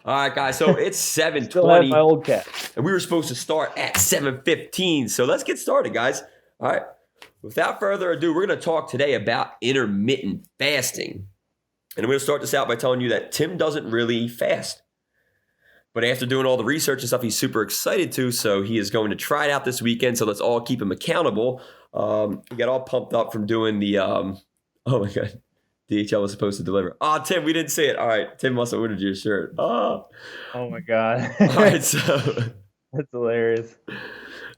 All right, guys. So it's Still have my 7:20, old cat. and we were supposed to start at 7:15. So let's get started, guys. All right. Without further ado, we're going to talk today about intermittent fasting. And I'm going to start this out by telling you that Tim doesn't really fast. But after doing all the research and stuff, he's super excited to. So he is going to try it out this weekend. So let's all keep him accountable. We got all pumped up from doing the, oh my God, DHL was supposed to deliver. Oh, Tim, we didn't see it. All right. Tim must have ordered your shirt. Oh. Oh my God. All right. So That's hilarious.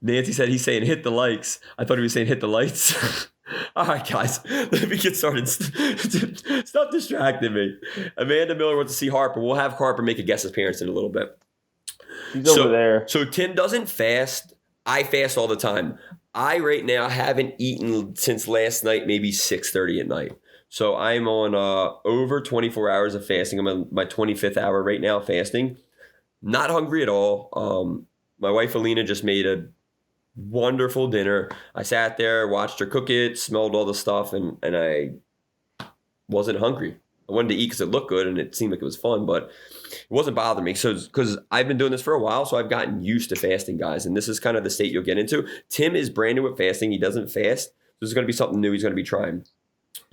Nancy said he's saying hit the likes. I thought he was saying hit the lights. All right, guys, let me get started. Stop distracting me. Amanda Miller wants to see Harper. We'll have Harper make a guest appearance in a little bit. He's over there. So Tim doesn't fast. I fast all the time. I right now haven't eaten since last night, maybe 6:30 at night. So I'm on over 24 hours of fasting. I'm on my 25th hour right now fasting. Not hungry at all. My wife Alina just made a wonderful dinner. I sat there, watched her cook it, smelled all the stuff, and I wasn't hungry. I wanted to eat because it looked good and it seemed like it was fun, but it wasn't bothering me. So, because I've been doing this for a while, so I've gotten used to fasting, guys. And this is kind of the state you'll get into. Tim is brand new with fasting. He doesn't fast. So there's going to be something new he's going to be trying.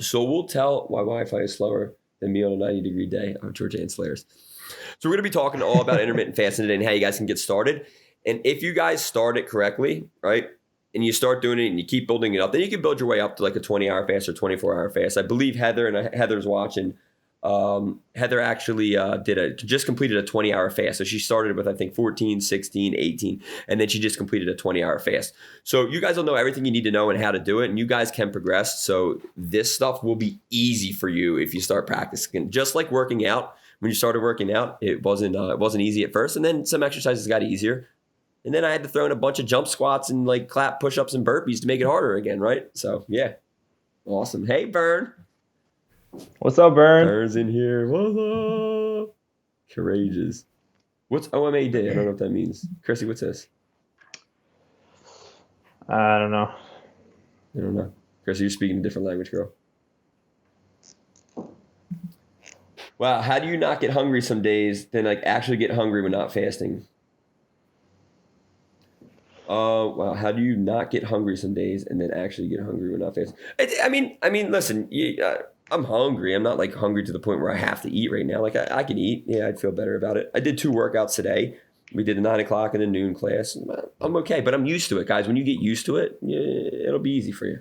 So we'll tell why Wi-Fi is slower than me on a 90-degree day. Oh, Georgia and Slayers. So we're going to be talking all about intermittent fasting today and how you guys can get started. And if you guys start it correctly, right, and you start doing it and you keep building it up, then you can build your way up to like a 20-hour fast or 24-hour fast. I believe Heather, and Heather's watching, Heather actually just completed a 20-hour fast. So she started with, I think, 14, 16, 18, and then she just completed a 20-hour fast. So you guys will know everything you need to know and how to do it, and you guys can progress. So this stuff will be easy for you if you start practicing. Just like working out. When you started working out, it wasn't easy at first, and then some exercises got easier. And then I had to throw in a bunch of jump squats and like clap push-ups and burpees to make it harder again, right? So, yeah. Awesome. Hey, Bern. What's up, Bern? Bern's in here. What's up? Courageous. What's OMA Day? I don't know what that means. Chrissy, what's this? I don't know. I don't know. Chrissy, you're speaking a different language, girl. Wow. How do you not get hungry some days, then like actually get hungry when not fasting? Wow. How do you not get hungry some days and then actually get hungry when not fasting? I mean, listen, I'm hungry. I'm not like hungry to the point where I have to eat right now. Like I can eat. Yeah, I'd feel better about it. I did 2 workouts today. We did a 9 o'clock and a noon class. I'm okay, but I'm used to it, guys. When you get used to it, yeah, it'll be easy for you.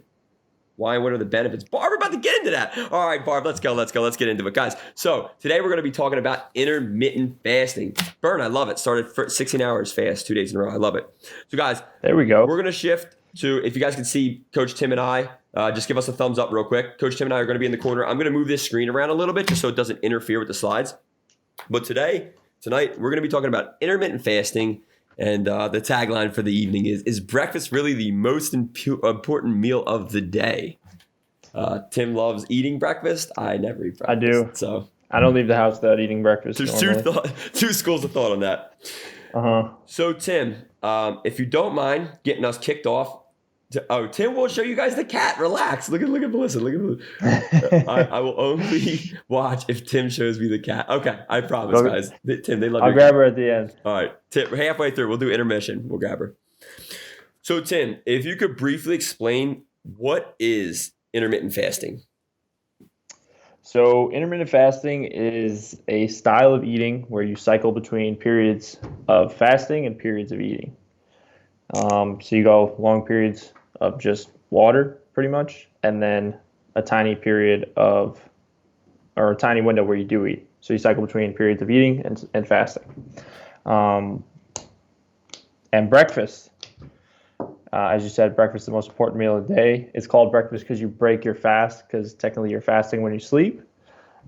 Why and what are the benefits? Barb, we're about to get into that. All right, Barb, let's go. Let's get into it. Guys, so today we're going to be talking about intermittent fasting. Bern, I love it. Started for 16 hours fast 2 days in a row. I love it. So guys, there we go. We're going to shift to, if you guys can see Coach Tim and I, just give us a thumbs up real quick. Coach Tim and I are going to be in the corner. I'm going to move this screen around a little bit just so it doesn't interfere with the slides. But tonight, we're going to be talking about intermittent fasting. And the tagline for the evening is breakfast really the most important meal of the day? Tim loves eating breakfast. I never eat breakfast. I do. So I don't leave the house without eating breakfast. There's two schools of thought on that. So Tim, if you don't mind getting us kicked off. Tim will show you guys the cat. Relax. Look at Melissa. Look at Melissa. I will only watch if Tim shows me the cat. Okay, I promise, guys. Tim, they love. I'll grab her at the end. All right, Tim. Halfway through, we'll do intermission. We'll grab her. So Tim, if you could briefly explain what is intermittent fasting. So intermittent fasting is a style of eating where you cycle between periods of fasting and periods of eating. So you go long periods of just water pretty much, and then a tiny window where you do eat. So you cycle between periods of eating and fasting. And breakfast, as you said, breakfast is the most important meal of the day. It's called breakfast because you break your fast, because technically you're fasting when you sleep.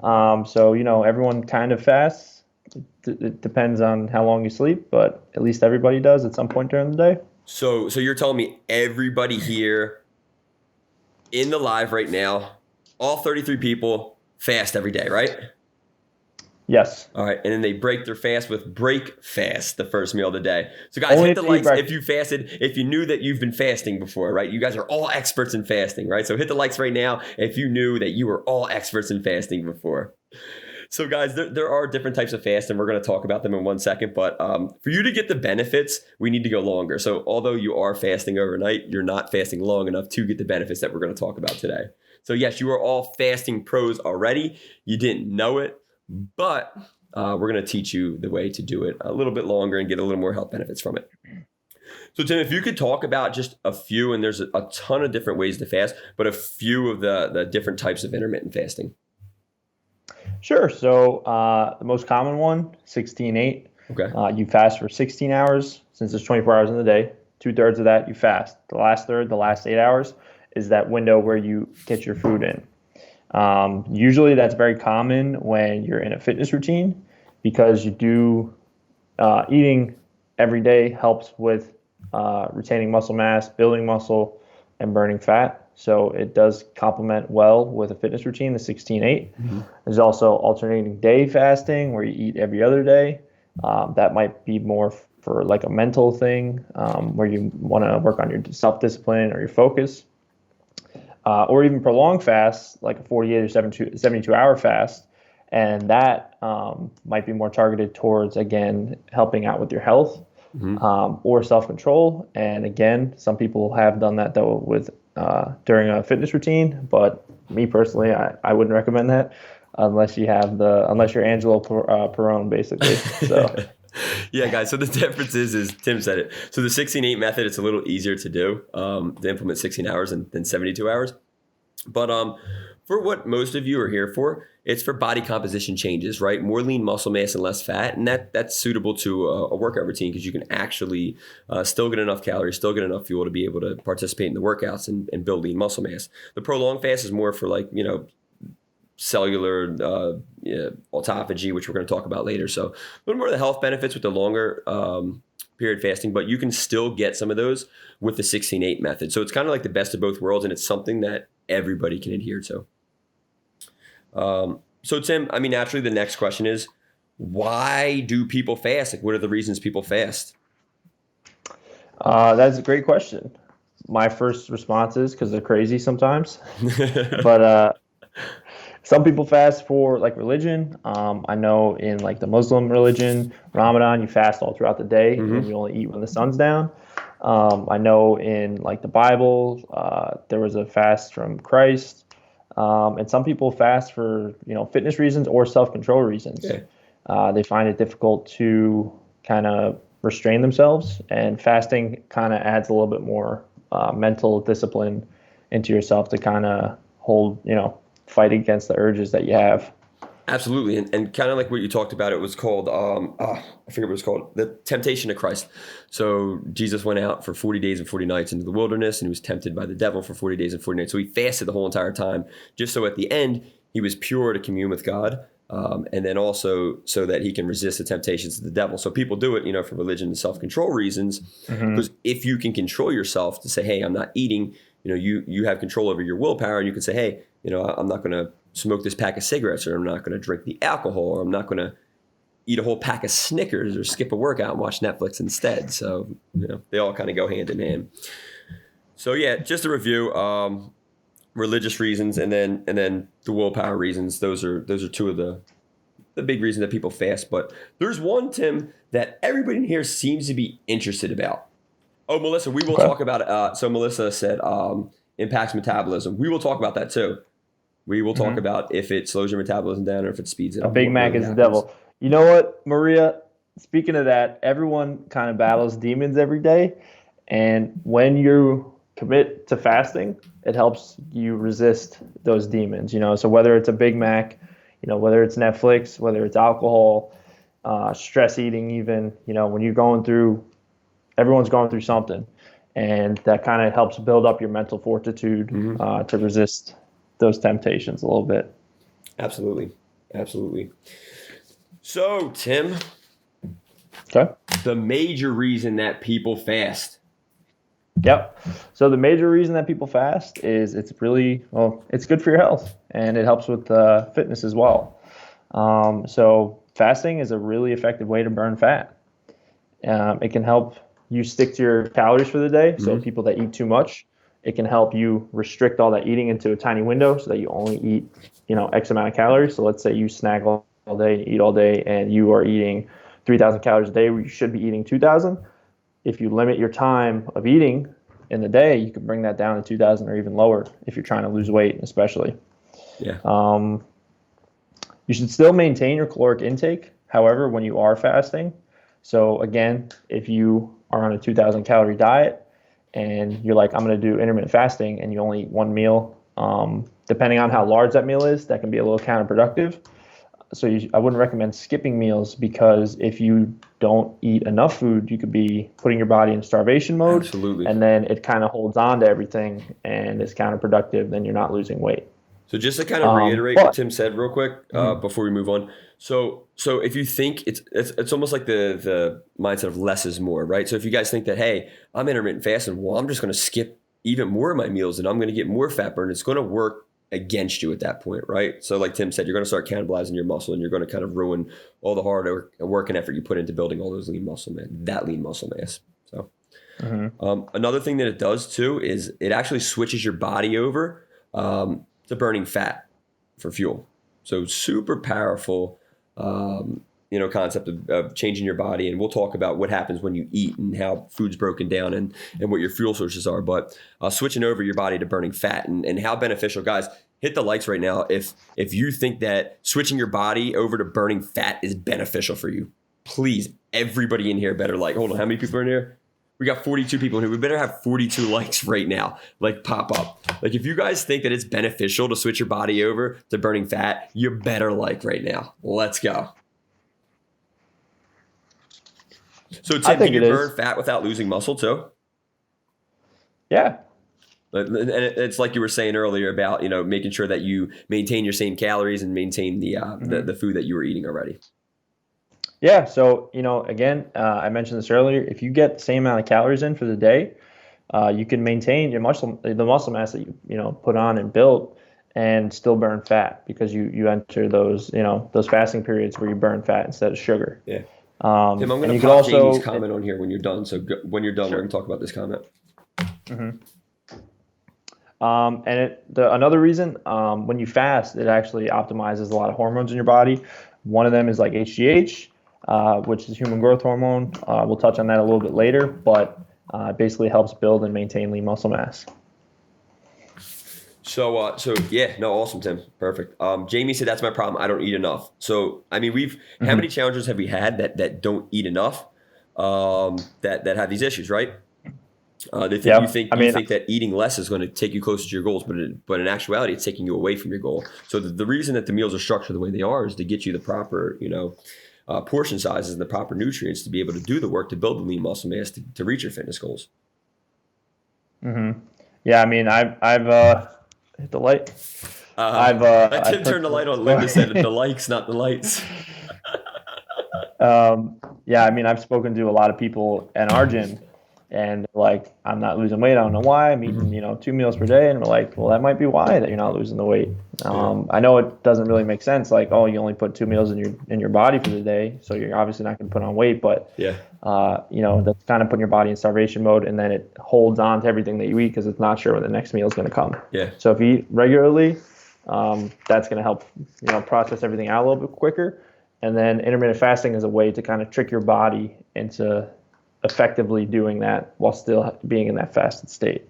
So, everyone kind of fasts. It depends on how long you sleep, but at least everybody does at some point during the day. So you're telling me everybody here in the live right now, all 33 people fast every day, right? Yes. All right. And then they break their fast with break fast, the first meal of the day. So guys, hit the likes if you fasted, if you knew that you've been fasting before, right? You guys are all experts in fasting, right? So hit the likes right now if you knew that you were all experts in fasting before. So guys, there are different types of fast, and we're going to talk about them in 1 second. But for you to get the benefits, we need to go longer. So although you are fasting overnight, you're not fasting long enough to get the benefits that we're going to talk about today. So yes, you are all fasting pros already. You didn't know it, but we're going to teach you the way to do it a little bit longer and get a little more health benefits from it. So Tim, if you could talk about just a few, and there's a ton of different ways to fast, but a few of the different types of intermittent fasting. Sure. So the most common one, 16-8. Okay. You fast for 16 hours since there's 24 hours in the day. 2/3 of that you fast. The last third, the last 8 hours, is that window where you get your food in. Usually that's very common when you're in a fitness routine because you do eating every day helps with retaining muscle mass, building muscle, and burning fat. So it does complement well with a fitness routine, the 16-8. Mm-hmm. There's also alternating day fasting where you eat every other day. That might be more for like a mental thing where you want to work on your self-discipline or your focus. Or even prolonged fasts like a 48 or 72-hour fast. And that might be more targeted towards, again, helping out with your health or self-control. And again, some people have done that though with during a fitness routine, but me personally, I wouldn't recommend that unless you're Angelo Perone, basically. So. Yeah, guys. So the difference is Tim said it. So the 16-8 method, it's a little easier to do to implement 16 hours than 72 hours. But for what most of you are here for, it's for body composition changes, right? More lean muscle mass and less fat, and that's suitable to a workout routine because you can actually still get enough calories, still get enough fuel to be able to participate in the workouts and build lean muscle mass. The prolonged fast is more for cellular autophagy, which we're going to talk about later. So a little more of the health benefits with the longer period fasting, but you can still get some of those with the 16-8 method. So it's kind of like the best of both worlds, and it's something that everybody can adhere to. So Tim, naturally the next question is, why do people fast? Like, what are the reasons people fast? That's a great question. My first response is because they're crazy sometimes, but some people fast for like religion. I know in like the Muslim religion, Ramadan, you fast all throughout the day and you only eat when the sun's down. I know in like the Bible, there was a fast from Christ. And some people fast for, fitness reasons or self-control reasons. Okay. They find it difficult to kind of restrain themselves, and fasting kind of adds a little bit more mental discipline into yourself to kind of hold, fight against the urges that you have. Absolutely. And kind of like what you talked about, it was called, I forget what it was called, the temptation of Christ. So Jesus went out for 40 days and 40 nights into the wilderness, and he was tempted by the devil for 40 days and 40 nights. So he fasted the whole entire time, just so at the end, he was pure to commune with God. And then also so that he can resist the temptations of the devil. So people do it, for religion and self-control reasons, because if you can control yourself to say, hey, I'm not eating, you have control over your willpower, and you can say, hey, I'm not going to smoke this pack of cigarettes, or I'm not going to drink the alcohol, or I'm not going to eat a whole pack of Snickers or skip a workout and watch Netflix instead. So, they all kind of go hand in hand. So yeah, just a review, religious reasons and then the willpower reasons. Those are two of the big reasons that people fast. But there's one, Tim, that everybody in here seems to be interested about. Oh, Melissa, we will talk about it. So Melissa said impacts metabolism. We will talk about that too. We will talk about if it slows your metabolism down or if it speeds it up. A Big Mac is the devil. You know what, Maria? Speaking of that, everyone kind of battles demons every day. And when you commit to fasting, it helps you resist those demons. So whether it's a Big Mac, whether it's Netflix, whether it's alcohol, stress eating even, when you're going through, everyone's going through something. And that kind of helps build up your mental fortitude to resist those temptations a little bit. Absolutely. So, Tim, the major reason that people fast. Yep. So the major reason that people fast is it's good for your health, and it helps with fitness as well. So fasting is a really effective way to burn fat. It can help you stick to your calories for the day. So people that eat too much, it can help you restrict all that eating into a tiny window so that you only eat, X amount of calories. So let's say you snag all all day, eat all day, and you are eating 3,000 calories a day where you should be eating 2,000. If you limit your time of eating in the day, you can bring that down to 2,000 or even lower if you're trying to lose weight, especially. Yeah. You should still maintain your caloric intake, however, when you are fasting. So again, if you are on a 2,000 calorie diet and you're like, I'm going to do intermittent fasting, and you only eat one meal, depending on how large that meal is, that can be a little counterproductive. So I wouldn't recommend skipping meals, because if you don't eat enough food, you could be putting your body in starvation mode. Absolutely. And then it kind of holds on to everything and is counterproductive. Then you're not losing weight. So just to kind of reiterate what Tim said real quick before we move on. So if you think it's almost like the mindset of less is more, right? So if you guys think that, hey, I'm intermittent fasting, well, I'm just going to skip even more of my meals and I'm going to get more fat burn, it's going to work against you at that point, right? So like Tim said, you're going to start cannibalizing your muscle, and you're going to kind of ruin all the hard work and effort you put into building all those lean muscle mass. So another thing that it does too is it actually switches your body over to burning fat for fuel. So super powerful, concept of changing your body. And we'll talk about what happens when you eat and how food's broken down and what your fuel sources are. But switching over your body to burning fat and how beneficial, guys, hit the likes right now if you think that switching your body over to burning fat is beneficial for you. Please, everybody in here better like. Hold on, how many people are in here? We got 42 people in here. We better have 42 likes right now. Like, pop up. Like, if you guys think that it's beneficial to switch your body over to burning fat, you better like right now. Let's go. So, Tim, can you burn fat without losing muscle too? Yeah. And it's like you were saying earlier about, making sure that you maintain your same calories and maintain the food that you were eating already. Yeah. So, again, I mentioned this earlier. If you get the same amount of calories in for the day, you can maintain the muscle mass that you put on and build, and still burn fat, because you enter those fasting periods where you burn fat instead of sugar. Yeah. Tim, I'm going to pop Jamie's comment on here when you're done. So when you're done, sure, we're going to talk about this comment. Mm-hmm. Another reason, when you fast, it actually optimizes a lot of hormones in your body. One of them is like HGH, which is human growth hormone. We'll touch on that a little bit later, but it basically helps build and maintain lean muscle mass. So yeah, no, awesome, Tim. Perfect. Jamie said, that's my problem. I don't eat enough. So, I mean, how many challengers have we had that don't eat enough, that have these issues, right? You think that eating less is going to take you closer to your goals, but in actuality, it's taking you away from your goal. So the reason that the meals are structured the way they are is to get you the proper, portion sizes and the proper nutrients to be able to do the work to build the lean muscle mass to reach your fitness goals. Mm-hmm. Yeah, I mean, I've hit the light. Tim turned the light on. Linda said the likes, not the lights. Yeah, I mean, I've spoken to a lot of people in our gym, and like, I'm not losing weight. I don't know why. I'm eating, 2 meals per day, and we're like, well, that might be why that you're not losing the weight. I know it doesn't really make sense. Like, oh, you only put 2 meals in your body for the day, so you're obviously not going to put on weight. But yeah, that's kind of putting your body in starvation mode, and then it holds on to everything that you eat because it's not sure when the next meal is going to come. Yeah. So if you eat regularly, that's going to help process everything out a little bit quicker. And then intermittent fasting is a way to kind of trick your body into effectively doing that while still being in that fasted state.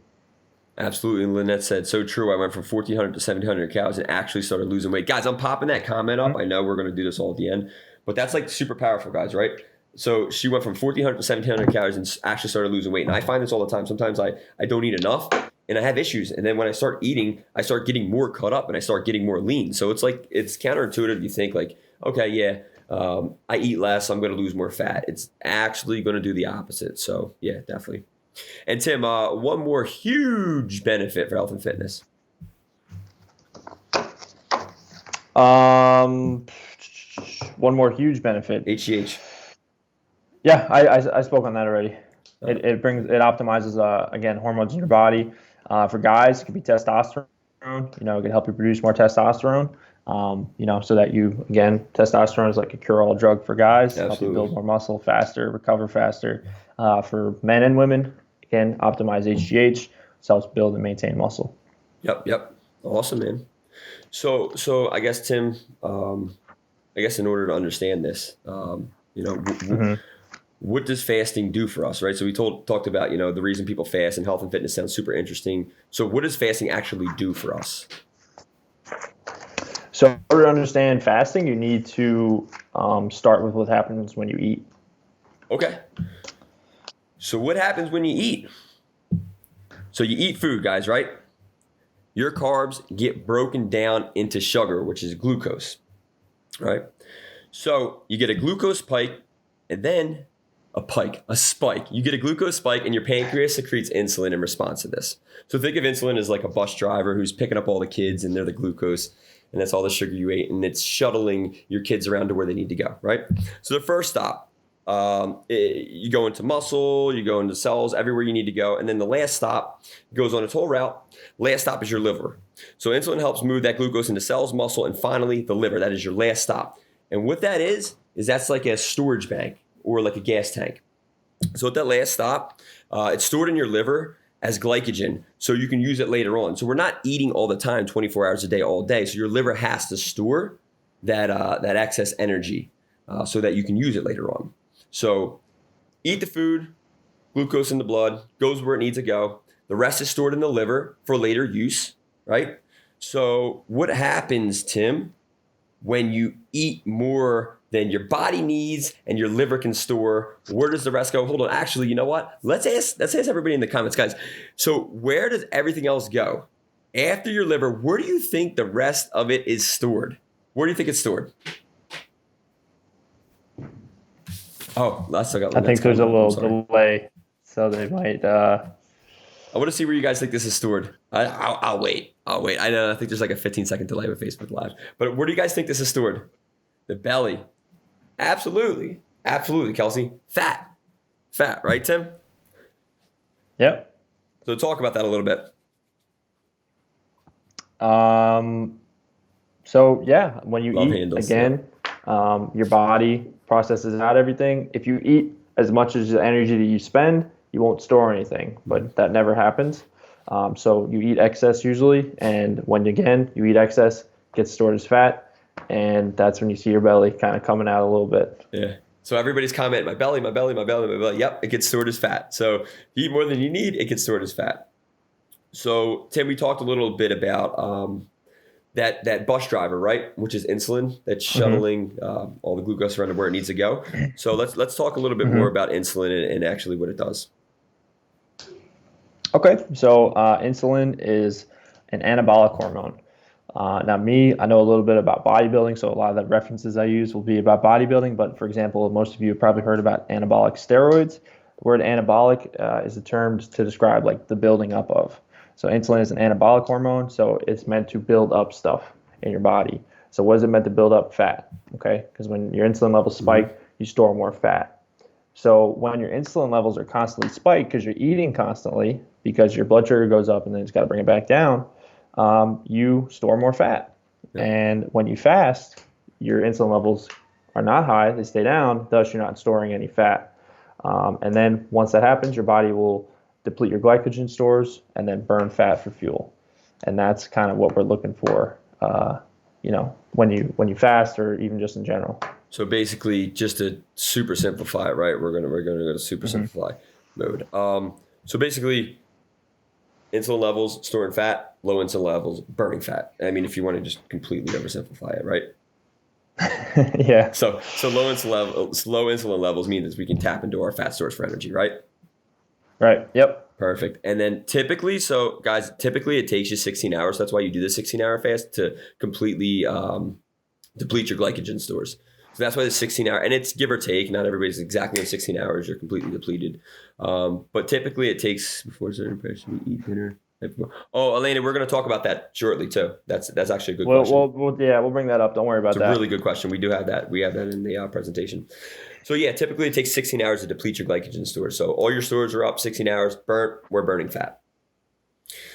Absolutely. And Lynette said, so true. I went from 1,400 to 1,700 calories and actually started losing weight. Guys, I'm popping that comment up. I know we're going to do this all at the end, but that's like super powerful, guys, right? So she went from 1,400 to 1,700 calories and actually started losing weight. And I find this all the time. Sometimes I don't eat enough and I have issues. And then when I start eating, I start getting more cut up and I start getting more lean. So it's like, it's counterintuitive. You think like, okay, yeah, I eat less, I'm going to lose more fat. It's actually going to do the opposite. So yeah, definitely. And Tim, one more huge benefit for health and fitness. One more huge benefit. HGH. Yeah, I spoke on that already. It optimizes again hormones in your body. For guys, it could be testosterone. It can help you produce more testosterone. So that testosterone is like a cure-all drug for guys. Absolutely. Help you build more muscle faster, recover faster. For men and women, again, optimize HGH. This helps build and maintain muscle. Yep. Awesome, man. So I guess, Tim, I guess in order to understand this, Mhm. what does fasting do for us, right? So we talked about, the reason people fast, and health and fitness sounds super interesting. So what does fasting actually do for us? So in order to understand fasting, you need to start with what happens when you eat. Okay. So what happens when you eat? So you eat food, guys, right? Your carbs get broken down into sugar, which is glucose, right? So you get a glucose spike, and then a spike. You get a glucose spike, and your pancreas secretes insulin in response to this. So think of insulin as like a bus driver who's picking up all the kids, and they're the glucose, and that's all the sugar you ate, and it's shuttling your kids around to where they need to go, right? So the first stop, you go into muscle, you go into cells, everywhere you need to go, and then the last stop goes on its whole route. Last stop is your liver. So insulin helps move that glucose into cells, muscle, and finally the liver. That is your last stop. And what that is that's like a storage bank or like a gas tank. So at that last stop, it's stored in your liver as glycogen, so you can use it later on. So we're not eating all the time, 24 hours a day, all day. So your liver has to store that excess energy so that you can use it later on. So eat the food, glucose in the blood, goes where it needs to go. The rest is stored in the liver for later use, right? So what happens, Tim, when you eat more than your body needs and your liver can store? Where does the rest go? Hold on. Actually, you know what? Let's ask everybody in the comments, guys. So where does everything else go? After your liver, where do you think the rest of it is stored? Where do you think it's stored? Oh, I still got. I think there's a little delay, so they might. I want to see where you guys think this is stored. I'll wait. I know. I think there's like a 15-second delay with Facebook Live. But where do you guys think this is stored? The belly. Absolutely, Kelsey. Fat, right, Tim? Yep. So talk about that a little bit. So yeah, when you Love eat handles, again, your body processes out everything. If you eat as much as the energy that you spend, you won't store anything, but that never happens. So you eat excess usually, and when again you eat excess, it gets stored as fat, and that's when you see your belly kind of coming out a little bit. Yeah. So everybody's commenting, my belly. Yep, it gets stored as fat. So if you eat more than you need, it gets stored as fat. So Tim, we talked a little bit about that bus driver, right? Which is insulin that's shuttling all the glucose around to where it needs to go. So let's talk a little bit more about insulin and actually what it does. Okay, so insulin is an anabolic hormone. Now, I know a little bit about bodybuilding, so a lot of the references I use will be about bodybuilding. But for example, most of you have probably heard about anabolic steroids. The word anabolic is a term to describe like the building up of. So insulin is an anabolic hormone, so it's meant to build up stuff in your body. So what is it meant to build up? Fat, okay? Because when your insulin levels spike, you store more fat. So when your insulin levels are constantly spiked because you're eating constantly, because your blood sugar goes up and then it's got to bring it back down, you store more fat. Yeah. And when you fast, your insulin levels are not high, they stay down, thus you're not storing any fat. And then once that happens, your body will deplete your glycogen stores and then burn fat for fuel. And that's kind of what we're looking for, when you fast or even just in general. So basically, just to super simplify it, right? We're gonna go to super simplify mode. So basically, insulin levels storing fat, low insulin levels burning fat. I mean, if you want to just completely oversimplify it, right? Yeah. So low insulin levels mean that we can tap into our fat stores for energy, right? Right. Yep. Perfect. And then typically it takes you 16 hours. That's why you do the 16-hour fast, to completely deplete your glycogen stores. So that's why the 16-hour, and it's give or take. Not everybody's exactly in 16 hours. You're completely depleted. But typically it takes, before certain person, we eat dinner. Oh, Elena, we're going to talk about that shortly too. That's actually a good question. We'll bring that up. Don't worry about that. It's a really good question. We do have that. We have that in the presentation. So yeah, typically it takes 16 hours to deplete your glycogen stores. So all your stores are up, 16 hours, burnt, we're burning fat.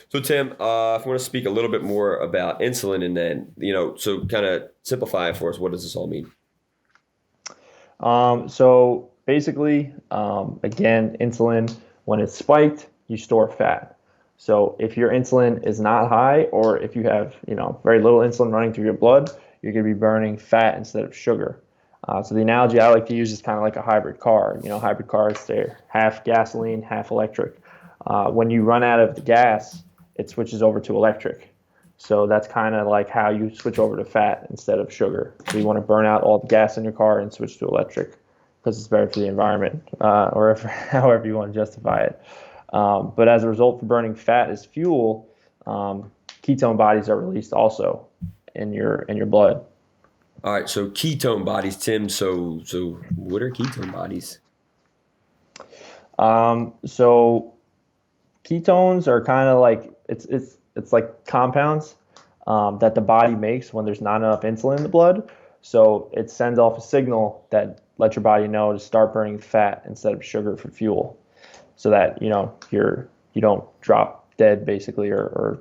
So Tim, if you want to speak a little bit more about insulin, and then, so kind of simplify it for us, what does this all mean? So basically, again, insulin, when it's spiked, you store fat. So if your insulin is not high, or if you have, very little insulin running through your blood, you're going to be burning fat instead of sugar. So the analogy I like to use is kind of like a hybrid car. Hybrid cars, they're half gasoline, half electric. When you run out of the gas, it switches over to electric. So that's kind of like how you switch over to fat instead of sugar. So you want to burn out all the gas in your car and switch to electric because it's better for the environment, or however you want to justify it. But as a result, for burning fat as fuel, ketone bodies are released also in your blood. All right, so ketone bodies, Tim. So what are ketone bodies? So ketones are kind of like it's like compounds that the body makes when there's not enough insulin in the blood. So it sends off a signal that lets your body know to start burning fat instead of sugar for fuel, so that you don't drop dead basically, or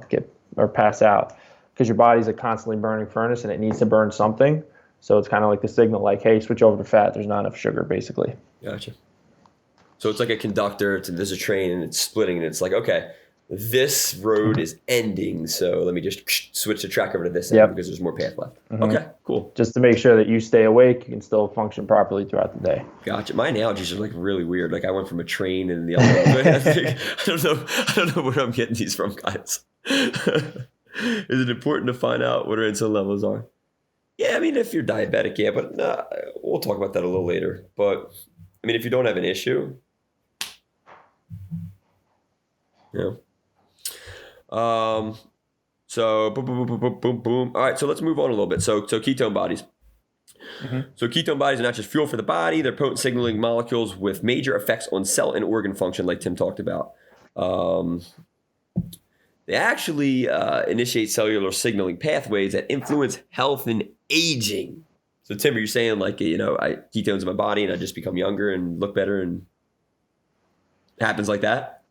get or pass out, because your body's a constantly burning furnace and it needs to burn something. So it's kind of like the signal, like, hey, switch over to fat. There's not enough sugar, basically. Gotcha. So it's like a conductor. There's a train and it's splitting, and it's like, okay, this road is ending, so let me just switch the track over to this end because there's more path left. Okay, cool. Just to make sure that you stay awake, you can still function properly throughout the day. Gotcha. My analogies are like really weird. Like I went from a train and the other. I don't know where I'm getting these from, guys. Is it important to find out what our insulin levels are? Yeah, I mean, if you're diabetic, yeah, but we'll talk about that a little later. But I mean, if you don't have an issue, So boom, boom, boom, boom, boom, boom. All right, so let's move on a little bit. So ketone bodies. So ketone bodies are not just fuel for the body; they're potent signaling molecules with major effects on cell and organ function, like Tim talked about. They actually initiate cellular signaling pathways that influence health and aging. So Tim, are you saying like I ketones in my body and I just become younger and look better, and it happens like that?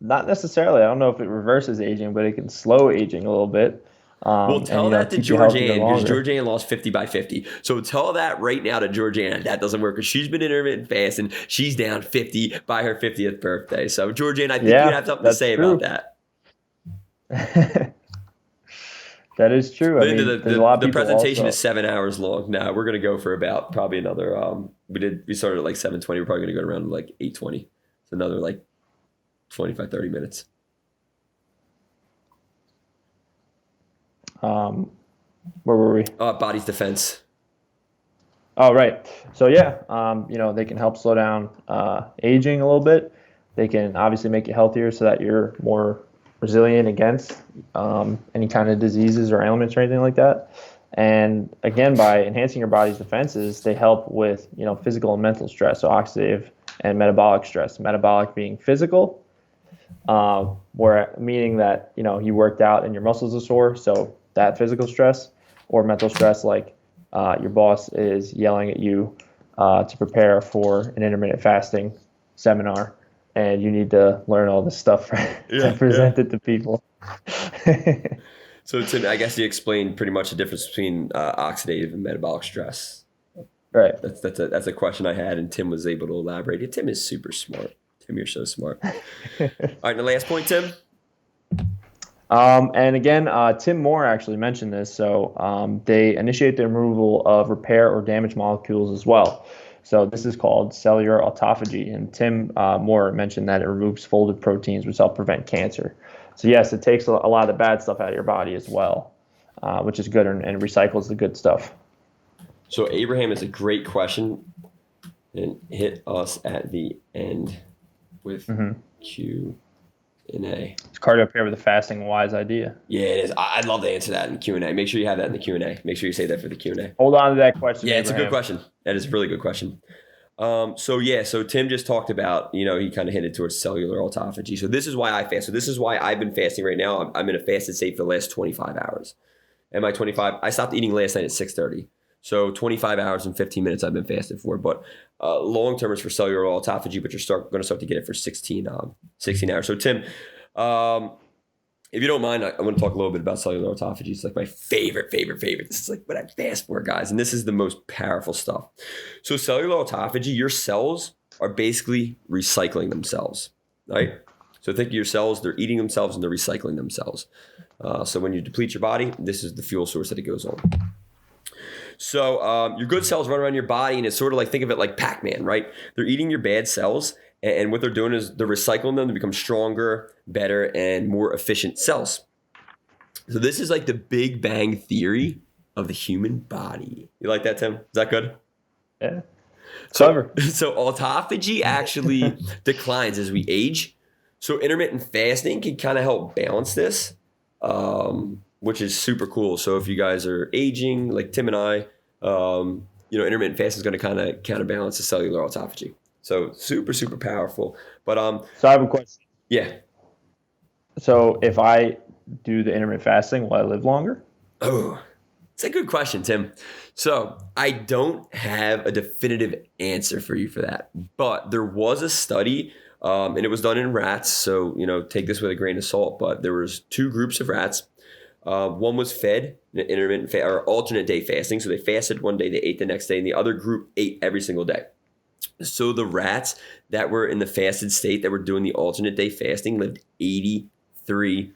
Not necessarily. I don't know if it reverses aging, but it can slow aging a little bit. Well, tell that to Georgianne, because Georgianne lost 50 by 50. So tell that right now to Georgianne. That doesn't work because she's been intermittent fasting. She's down 50 by her 50th birthday. So Georgianne, I think you have something to say about that. That is true. The presentation is 7 hours long. Now we're going to go for about probably another. We started at like 7:20. We're probably going to go around like 8:20. So another like 25, 30 minutes. Where were we? Body's defense. Oh, right. So yeah, they can help slow down aging a little bit. They can obviously make you healthier so that you're more resilient against any kind of diseases or ailments or anything like that. And again, by enhancing your body's defenses, they help with physical and mental stress, so oxidative and metabolic stress. Metabolic being physical, meaning that you worked out and your muscles are sore, so that physical stress, or mental stress, like your boss is yelling at you to prepare for an intermittent fasting seminar, and you need to learn all this stuff to present it to people. So Tim, I guess you explained pretty much the difference between oxidative and metabolic stress. Right. That's a question I had, and Tim was able to elaborate. Tim is super smart. Tim, you're so smart. All right, and the last point, Tim. And again, Tim Moore actually mentioned this. So they initiate the removal of repair or damaged molecules as well. So this is called cellular autophagy. And Tim Moore mentioned that it removes folded proteins, which help prevent cancer. So yes, it takes a lot of the bad stuff out of your body as well, which is good, and recycles the good stuff. So Abraham is a great question, and hit us at the end with Q&A. It's cardio repair with a fasting wise idea. Yeah, it is. I'd love to answer that in the Q&A. Make sure you have that in the Q&A. Make sure you say that for the Q&A. Hold on to that question. Yeah, Abraham. It's a good question. That is a really good question. So Tim just talked about, he kind of hinted towards cellular autophagy. So this is why I fast. So this is why I've been fasting right now. I'm in a fasted state for the last 25 hours. And my 25, I stopped eating last night at 6:30. So 25 hours and 15 minutes I've been fasted for. But long term is for cellular autophagy, but you're going to start to get it for 16 hours. So Tim, if you don't mind, I want to talk a little bit about cellular autophagy. It's like my favorite. This is like what I fast for, guys. And this is the most powerful stuff. So cellular autophagy, your cells are basically recycling themselves, right? So think of your cells, they're eating themselves and they're recycling themselves. So when you deplete your body, this is the fuel source that it goes on. So your good cells run around your body, and it's sort of like, think of it like Pac-Man, right? They're eating your bad cells, and what they're doing is they're recycling them to become stronger, better, and more efficient cells. So this is like the Big Bang Theory of the human body. You like that, Tim? Is that good? Yeah. Clever. So autophagy actually declines as we age. So intermittent fasting can kind of help balance this, which is super cool. So if you guys are aging, like Tim and I, intermittent fasting is going to kind of counterbalance the cellular autophagy. So super, super powerful. But so I have a question. Yeah. So if I do the intermittent fasting, will I live longer? Oh, it's a good question, Tim. So I don't have a definitive answer for you for that. But there was a study, and it was done in rats. So, take this with a grain of salt. But there was 2 groups of rats. One was fed intermittent or alternate day fasting. So they fasted one day, they ate the next day, and the other group ate every single day. So the rats that were in the fasted state that were doing the alternate day fasting lived 83%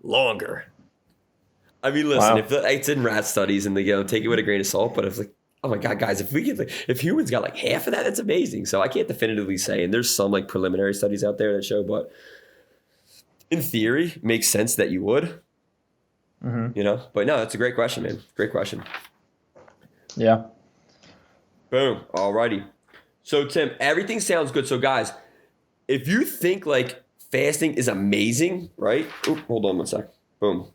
longer. I mean, listen, Wow. if it's in rat studies and they take it with a grain of salt, but if oh my God, guys, if humans got like half of that, that's amazing. So I can't definitively say, and there's some like preliminary studies out there that show, but in theory, makes sense that you would, but no, that's a great question, man. Great question. Yeah. Boom. Alrighty. So Tim, everything sounds good. So guys, if you think like fasting is amazing, right? Hold on one sec. Boom.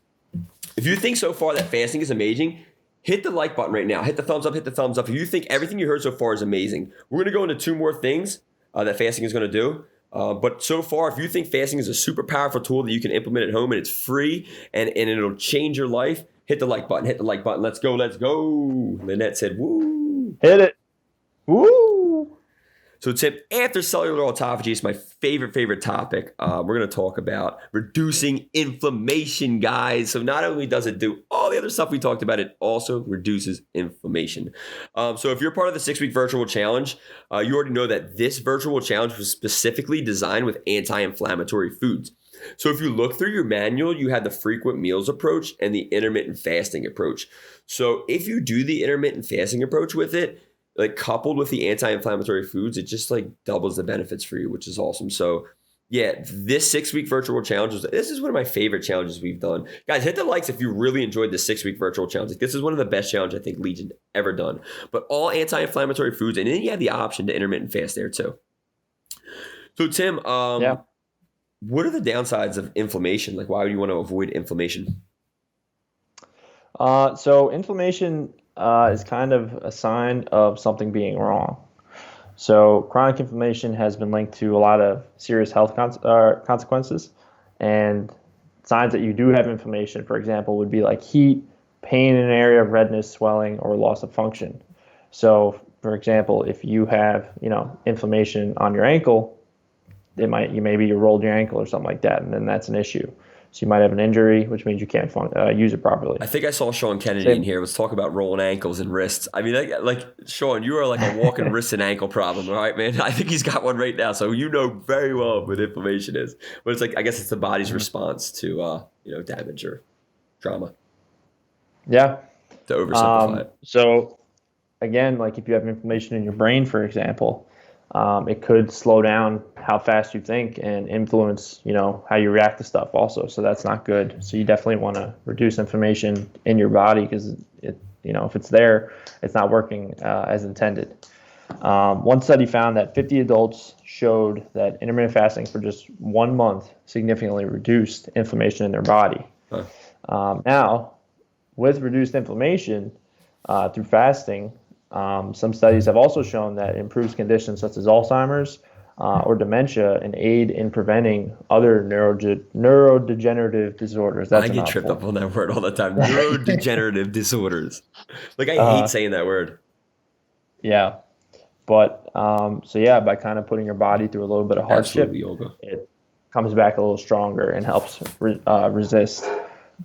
If you think so far that fasting is amazing, hit the like button right now. Hit the thumbs up, hit the thumbs up. If you think everything you heard so far is amazing, we're going to go into 2 more things that fasting is going to do. But so far, if you think fasting is a super powerful tool that you can implement at home and it's free and it'll change your life, hit the like button, hit the like button. Let's go, let's go. Lynette said, woo. Hit it. Woo! So Tim, after cellular autophagy is my favorite topic. We're going to talk about reducing inflammation, guys. So not only does it do all the other stuff we talked about, it also reduces inflammation. So if you're part of the 6-week virtual challenge, you already know that this virtual challenge was specifically designed with anti-inflammatory foods. So if you look through your manual, you have the frequent meals approach and the intermittent fasting approach. So if you do the intermittent fasting approach with it, like coupled with the anti-inflammatory foods, it just like doubles the benefits for you, which is awesome. So yeah, this 6-week virtual challenge, this is one of my favorite challenges we've done. Guys, hit the likes if you really enjoyed the 6-week virtual challenge. Like, this is one of the best challenges I think Legion ever done. But all anti-inflammatory foods, and then you have the option to intermittent fast there too. So Tim, what are the downsides of inflammation? Like, why would you want to avoid inflammation? So inflammation is kind of a sign of something being wrong. So chronic inflammation has been linked to a lot of serious health consequences, and signs that you do have inflammation, for example, would be like heat, pain in an area of redness, swelling, or loss of function. So, for example, if you have inflammation on your ankle, maybe you rolled your ankle or something like that, and then that's an issue. So you might have an injury, which means you can't use it properly. I think I saw Sean Kennedy in here. Let's talk about rolling ankles and wrists. I mean, like Sean, you are like a walking wrist and ankle problem, all right, man? I think he's got one right now. So you know very well what inflammation is. But it's like, I guess it's the body's response to, damage or trauma. Yeah. To oversimplify it. So again, like if you have inflammation in your brain, for example, it could slow down how fast you think and influence, how you react to stuff also. So that's not good. So you definitely want to reduce inflammation in your body because if it's there, it's not working as intended. One study found that 50 adults showed that intermittent fasting for just 1 month significantly reduced inflammation in their body. Huh. Now, with reduced inflammation through fasting, some studies have also shown that it improves conditions such as Alzheimer's or dementia and aid in preventing other neurodegenerative disorders. I get tripped up on that word all the time. Neurodegenerative disorders. Like, I hate saying that word. Yeah. But by kind of putting your body through a little bit of hardship, it comes back a little stronger and helps resist,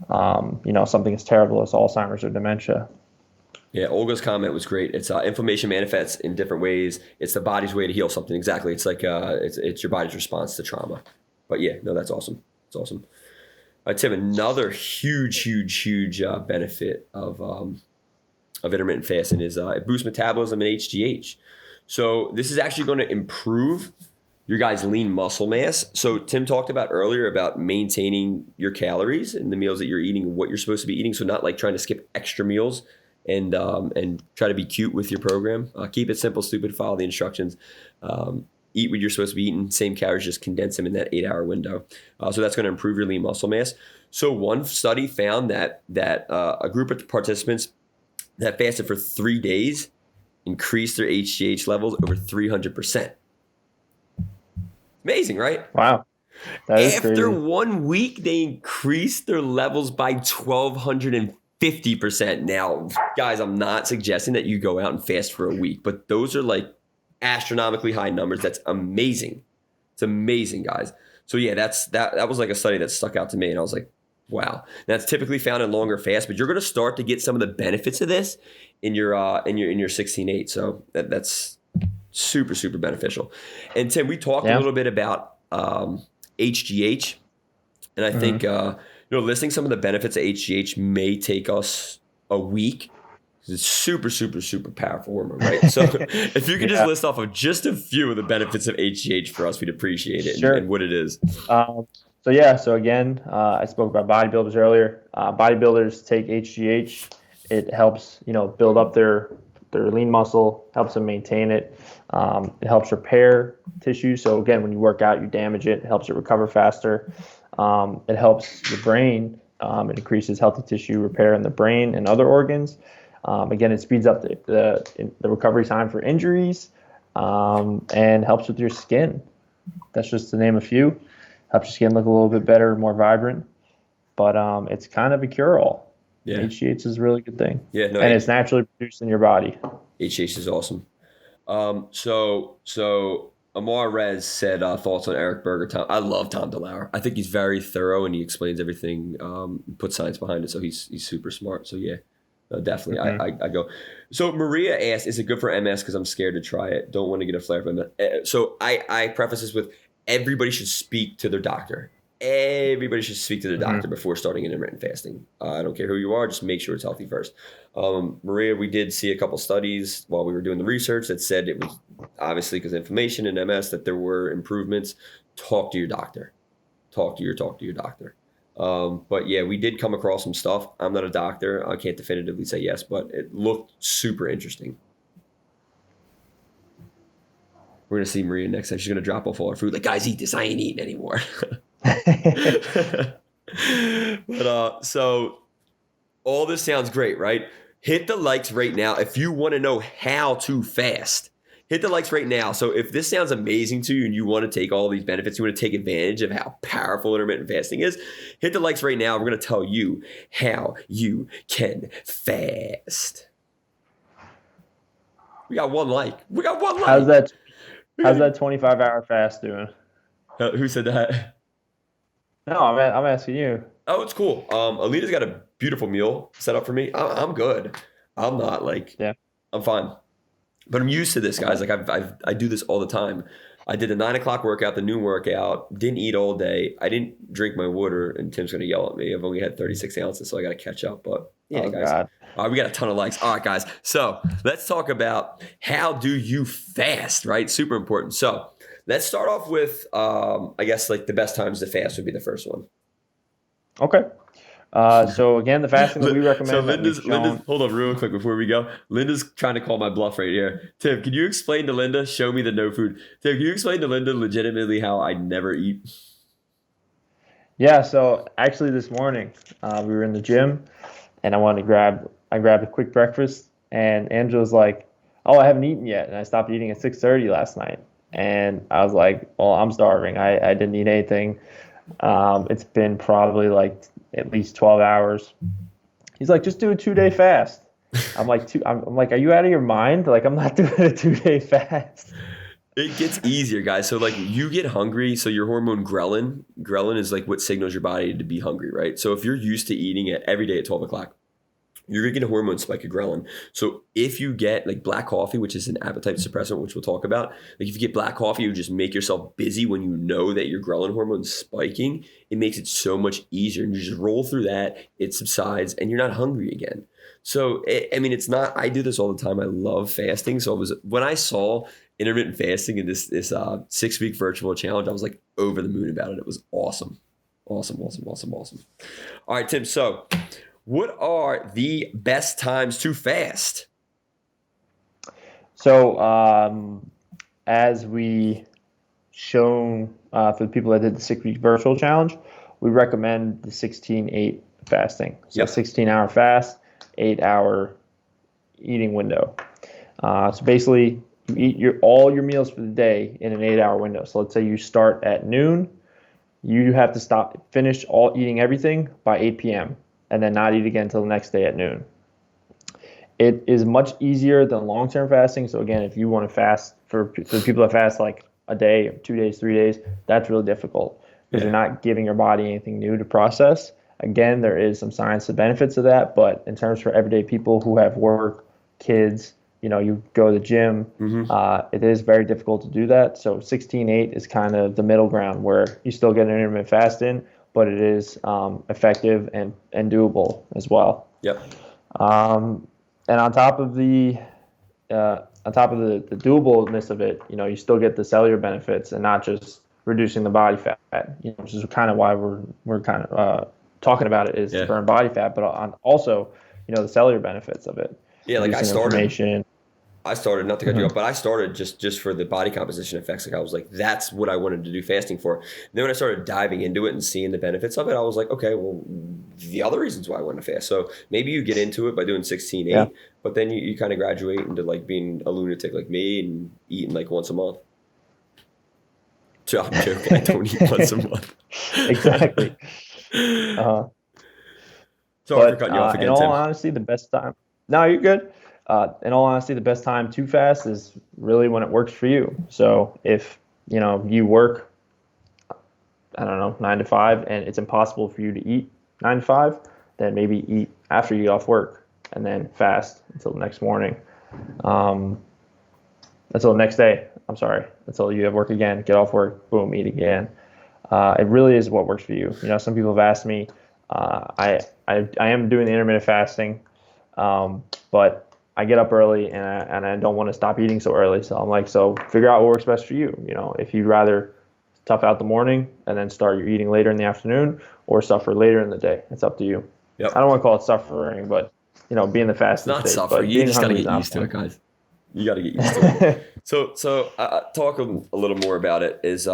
something as terrible as Alzheimer's or dementia. Yeah, Olga's comment was great. It's inflammation manifests in different ways. It's the body's way to heal something. Exactly. It's like it's your body's response to trauma. But yeah, no, that's awesome. It's awesome. All right, Tim. Another huge benefit of intermittent fasting is it boosts metabolism and HGH. So this is actually going to improve your guys' lean muscle mass. So Tim talked about earlier about maintaining your calories and the meals that you're eating, what you're supposed to be eating. So not like trying to skip extra meals and try to be cute with your program. Keep it simple, stupid. Follow the instructions. Eat what you're supposed to be eating. Same calories, just condense them in that 8-hour window. So that's going to improve your lean muscle mass. So one study found that a group of participants that fasted for 3 days increased their HGH levels over 300%. Amazing, right? Wow. That is After crazy. 1 week, they increased their levels by 1,250%. Now, guys, I'm not suggesting that you go out and fast for a week, but those are like astronomically high numbers. That's amazing. It's amazing, guys. So yeah, that was like a study that stuck out to me, and I was like, wow. That's typically found in longer fasts, but you're going to start to get some of the benefits of this in your 16/8. So that's super beneficial. And Tim, we talked a little bit about HGH, and I think listing some of the benefits of HGH may take us a week. It's super powerful hormone, right? So if you could just list off of just a few of the benefits of HGH for us, we'd appreciate it. Sure. And what it is. So again, I spoke about bodybuilders earlier. Bodybuilders take HGH. It helps, build up their lean muscle, helps them maintain it. It helps repair tissue. So again, when you work out, you damage it. It helps it recover faster. It helps the brain. It increases healthy tissue repair in the brain and other organs. Again, it speeds up the recovery time for injuries, and helps with your skin. That's just to name a few. Helps your skin look a little bit better, more vibrant. But it's kind of a cure-all. Yeah. HGH is a really good thing. Yeah, no, and it's naturally produced in your body. HGH is awesome. So Amar Rez said thoughts on Eric Berger. I love Tom DeLauer. I think he's very thorough and he explains everything, puts science behind it. So he's super smart. So yeah. Definitely, I go. So Maria asked, "Is it good for MS? Because I'm scared to try it. Don't want to get a flare from it." So I preface this with: everybody should speak to their doctor. Everybody should speak to their doctor before starting intermittent fasting. I don't care who you are; just make sure it's healthy first. Maria, we did see a couple studies while we were doing the research that said it was obviously because of inflammation and MS that there were improvements. Talk to your doctor. Talk to your doctor. But yeah, we did come across some stuff. I'm not a doctor. I can't definitively say yes, but it looked super interesting. We're going to see Maria next time. She's going to drop off all her food. Like, guys, eat this. I ain't eating anymore. But so all this sounds great, right? Hit the likes right now if you want to know how to fast. Hit the likes right now. So if this sounds amazing to you and you want to take all these benefits, you want to take advantage of how powerful intermittent fasting is, hit the likes right now. We're going to tell you how you can fast. We got one like. How's that 25-hour fast doing? Who said that? No, I'm asking you. Oh, it's cool. Alita's got a beautiful meal set up for me. I'm good. I'm not like, I'm fine. But I'm used to this, guys. Like I do this all the time. I did the 9 o'clock workout, the noon workout, didn't eat all day. I didn't drink my water, and Tim's going to yell at me. I've only had 36 ounces, so I got to catch up. But yeah, guys. We got a ton of likes. All right, guys. So let's talk about how do you fast, right? Super important. So let's start off with, I guess, like the best times to fast would be the first one. Okay. So again, the fasting that we recommend. So Linda's hold on real quick before we go. Linda's trying to call my bluff right here. Tim, can you explain to Linda? Show me the no food. Tim, can you explain to Linda legitimately how I never eat? Yeah. So actually, this morning we were in the gym, and I grabbed a quick breakfast, and Angelo's like, "Oh, I haven't eaten yet," and I stopped eating at 6:30 last night, and I was like, "Well, I'm starving. I didn't eat anything. It's been probably like at least 12 hours. He's like, just do a 2-day fast. I'm like, are you out of your mind? Like, I'm not doing a 2-day fast. It gets easier, guys. So like you get hungry. So your hormone ghrelin is like what signals your body to be hungry, right? So if you're used to eating it every day at 12 o'clock, you're gonna get a hormone spike of ghrelin. So if you get like black coffee, which is an appetite suppressant, which we'll talk about, like if you get black coffee, you just make yourself busy when you know that your ghrelin hormone's spiking. It makes it so much easier, and you just roll through that. It subsides, and you're not hungry again. So I mean, it's not. I do this all the time. I love fasting. So it was when I saw intermittent fasting in this 6-week virtual challenge, I was like over the moon about it. It was awesome, awesome, awesome, awesome, awesome. All right, Tim. So, what are the best times to fast? So, as we shown for the people that did the 6-week virtual challenge, we recommend the 16-8 fasting. So, 16-hour fast, 8-hour eating window. So basically, you eat all your meals for the day in an 8-hour window. So let's say you start at noon, you have to finish all eating everything by 8 p.m. and then not eat again until the next day at noon. It is much easier than long-term fasting. So again, if you want to fast for people that fast like a day, 2 days, 3 days, that's really difficult because you're not giving your body anything new to process. Again, there is some science to benefits of that, but in terms for everyday people who have work, kids, you go to the gym, it is very difficult to do that. So 16-8 is kind of the middle ground where you still get an intermittent fast in, but it is effective and doable as well. Yep. And on top of the doableness of it, you still get the cellular benefits and not just reducing the body fat, which is kind of why we're kind of talking about it is to burn body fat, but also, the cellular benefits of it. Yeah, like I started, not to cut you off, but I started just for the body composition effects. Like I was like, that's what I wanted to do fasting for. And then when I started diving into it and seeing the benefits of it, I was like, okay, well, the other reasons why I want to fast. So maybe you get into it by doing 16-8, but then you kind of graduate into like being a lunatic like me and eating like once a month. So I'm joking. I don't eat once a month. Exactly. Sorry for cutting you off again, in all Tim. honesty, the best time. No, you're good. In all honesty, the best time to fast is really when it works for you. So if you work, I don't know, 9 to 5, and it's impossible for you to eat 9 to 5, then maybe eat after you get off work and then fast until the next morning, until the next day. I'm sorry, until you have work again, get off work, boom, eat again. It really is what works for you. Some people have asked me. I am doing the intermittent fasting, but I get up early and I don't want to stop eating so early. So I'm like, so figure out what works best for you. If you'd rather tough out the morning and then start your eating later in the afternoon or suffer later in the day. It's up to you. Yep. I don't want to call it suffering, but being the fastest. It's not suffering. You just got to get used to it, guys. You got to get used to it. So talk a little more about it is,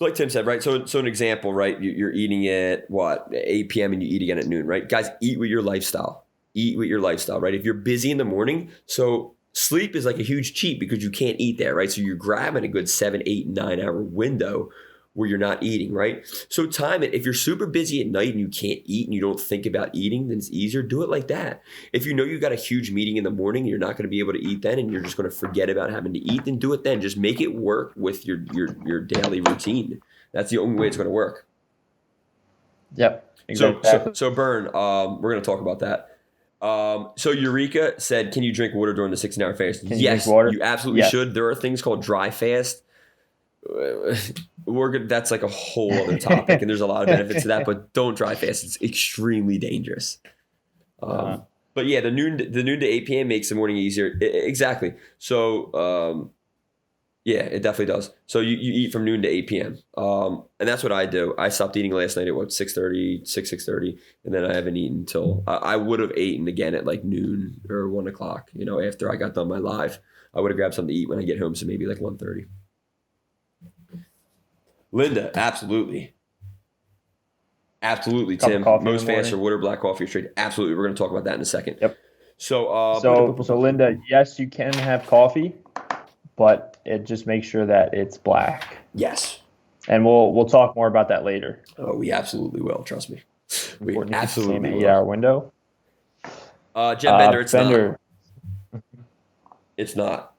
like Tim said, right? So an example, right? You're eating at 8 p.m. and you eat again at noon, right? Guys, eat with your lifestyle. Eat with your lifestyle, right? If you're busy in the morning, so sleep is like a huge cheat because you can't eat there, right? So you're grabbing a good 7, 8, 9 hour window where you're not eating, right? So time it. If you're super busy at night and you can't eat and you don't think about eating, then it's easier. Do it like that. If you know you got a huge meeting in the morning and you're not going to be able to eat then and you're just going to forget about having to eat, then do it then. Just make it work with your daily routine. That's the only way it's going to work. Yep. Exactly. So Burn, we're going to talk about that. So Eureka said, can you drink water during the 16-hour fast? Yes, you absolutely should. There are things called dry fast. That's like a whole other topic, and there's a lot of benefits to that, but don't dry fast. It's extremely dangerous. But yeah, the noon to 8 p.m. makes the morning easier. Exactly. So, yeah, it definitely does. So you eat from noon to 8 p.m. And that's what I do. I stopped eating last night at 6:30, and then I haven't eaten until I would have eaten again at like noon or 1 o'clock. After I got done my live, I would have grabbed something to eat when I get home. So maybe like 1:30. Linda, absolutely, Tim. Most faster water, black coffee, or straight. Absolutely, we're going to talk about that in a second. Yep. So Linda, yes, you can have coffee, but it just makes sure that it's black. Yes. And we'll talk more about that later. Oh, we absolutely will. Trust me. We absolutely will. 8-hour window. Jen Bender, it's not. It's not.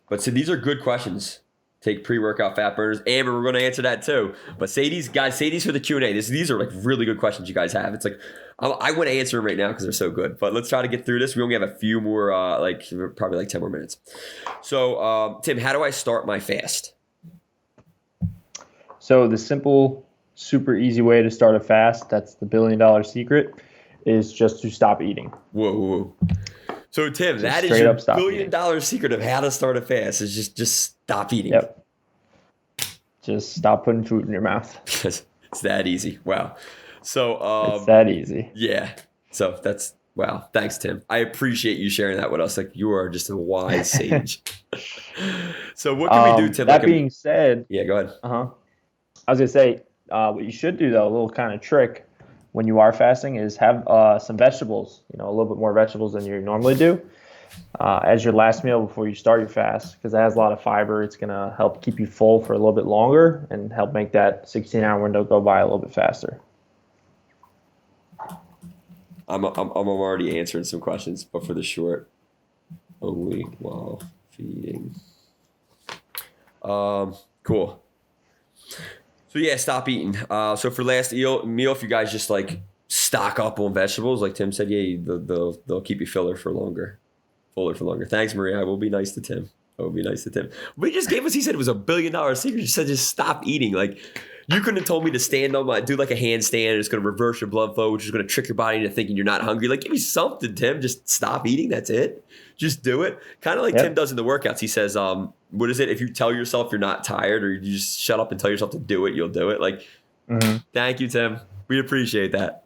But so these are good questions. take pre-workout fat burners. Amber, we're going to answer that too. But say these for the Q&A. These are like really good questions you guys have. It's like, I want to answer them right now because they're so good. But let's try to get through this. We only have a few more, probably like 10 more minutes. So, Tim, how do I start my fast? So the simple, super easy way to start a fast, that's the $1 billion secret, is just to stop eating. Whoa. So, Tim, Just that is straight your up stop $1 billion secret of how to start a fast is just stop eating. Yep. Just stop putting food in your mouth. It's that easy. Wow. So, It's that easy. Yeah. So that's, wow. Thanks, Tim. I appreciate you sharing that with us. Like, you are just a wise sage. So what can we do, Tim? That being said, yeah, go ahead. I was going to say, what you should do, though, a little kind of trick when you are fasting is have some vegetables, a little bit more vegetables than you normally do as your last meal before you start your fast, because it has a lot of fiber. It's going to help keep you full for a little bit longer and help make that 16-hour window go by a little bit faster. I'm already answering some questions, but for the short, only while feeding. Cool. So yeah, stop eating. So for last meal, if you guys just like stock up on vegetables, like Tim said, yeah, they'll keep you fuller for longer. Thanks, Maria. I will be nice to Tim. We just gave us, he said it was $1 billion secret. He said just stop eating. Like, you couldn't have told me to stand on do like a handstand. It's going to reverse your blood flow, which is going to trick your body into thinking you're not hungry. Like, give me something, Tim. Just stop eating. That's it. Just do it. Kind of like Tim does in the workouts. He says, what is it? If you tell yourself you're not tired, or you just shut up and tell yourself to do it, you'll do it. Like, Thank you, Tim. We appreciate that.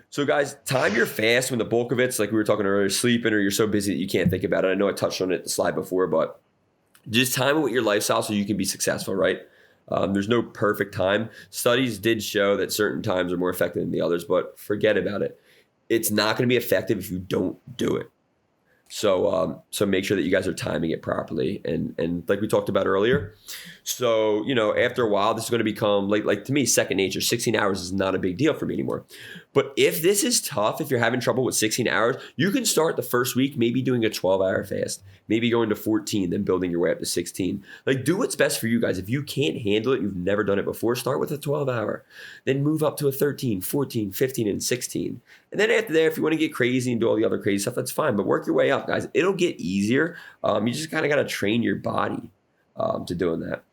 So guys, time your fast when the bulk of it's like we were talking earlier, sleeping or you're so busy that you can't think about it. I know I touched on it the slide before, but just time it with your lifestyle so you can be successful, right? There's no perfect time. Studies did show that certain times are more effective than the others, but forget about it. It's not going to be effective if you don't do it. So make sure that you guys are timing it properly. And like we talked about earlier, so, after a while, this is going to become like to me, second nature. 16 hours is not a big deal for me anymore. But if this is tough, if you're having trouble with 16 hours, you can start the first week, maybe doing a 12-hour fast, maybe going to 14, then building your way up to 16. Like, do what's best for you guys. If you can't handle it, you've never done it before, start with a 12-hour, then move up to a 13, 14, 15, and 16. And then after there, if you want to get crazy and do all the other crazy stuff, that's fine. But work your way up, guys. It'll get easier. You just kind of got to train your body to doing that.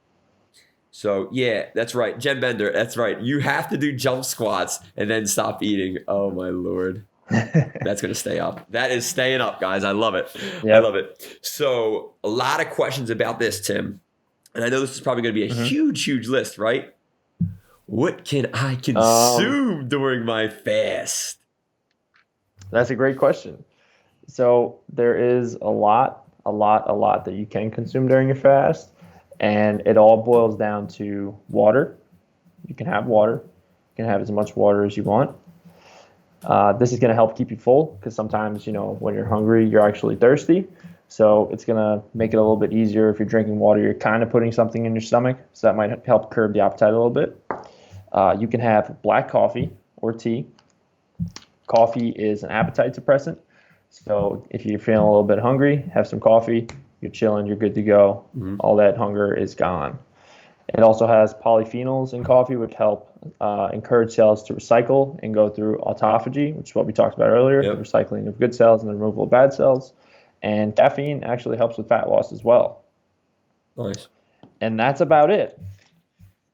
So, yeah, that's right. Jen Bender, that's right. You have to do jump squats and then stop eating. Oh, my Lord. That's going to stay up. That is staying up, guys. I love it. Yep. I love it. So, a lot of questions about this, Tim. And I know this is probably going to be a huge, huge list, right? What can I consume during my fast? That's a great question. So, there is a lot that you can consume during your fast. And it all boils down to water. You can have water. You can have as much water as you want. This is going to help keep you full because sometimes, when you're hungry, you're actually thirsty. So it's going to make it a little bit easier. If you're drinking water, you're kind of putting something in your stomach. So that might help curb the appetite a little bit. You can have black coffee or tea. Coffee is an appetite suppressant. So if you're feeling a little bit hungry, have some coffee. You're chilling, you're good to go. All that hunger is gone. It also has polyphenols in coffee, which help encourage cells to recycle and go through autophagy, which is what we talked about earlier, the recycling of good cells and the removal of bad cells. And caffeine actually helps with fat loss as well. Nice. And that's about it.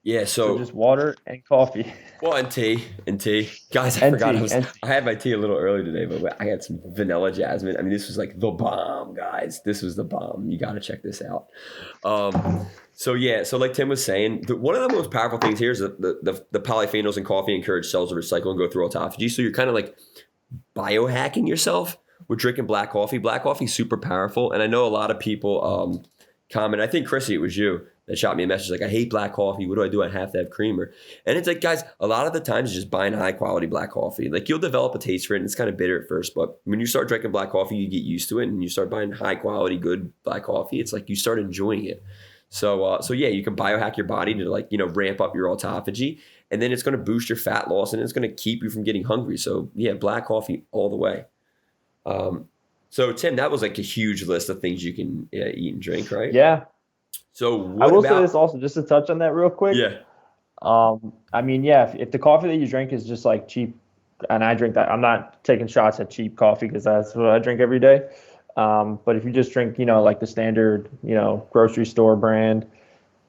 Yeah, so just water and coffee. Well, and tea. Guys, I forgot. I had my tea a little early today, but I had some vanilla jasmine. I mean, this was like the bomb, guys. This was the bomb. You got to check this out. So like Tim was saying, one of the most powerful things here is the polyphenols in coffee encourage cells to recycle and go through autophagy. So you're kind of like biohacking yourself with drinking black coffee. Black coffee is super powerful. And I know a lot of people comment. I think, Chrissy, it was you that shot me a message like, I hate black coffee. What do? I have to have creamer. And it's like, guys, a lot of the times you're just buying high quality black coffee. Like, you'll develop a taste for it and it's kind of bitter at first, but when you start drinking black coffee, you get used to it and you start buying high quality, good black coffee. It's like you start enjoying it. So yeah, you can biohack your body to ramp up your autophagy, and then it's going to boost your fat loss and it's going to keep you from getting hungry. So yeah, black coffee all the way. So Tim, that was like a huge list of things you can eat and drink, right? Yeah. So I what will say this about? also, just to touch on that real quick. Yeah. I mean, yeah, if the coffee that you drink is just like cheap, and I drink that, I'm not taking shots at cheap coffee because that's what I drink every day. But if you just drink, like the standard, grocery store brand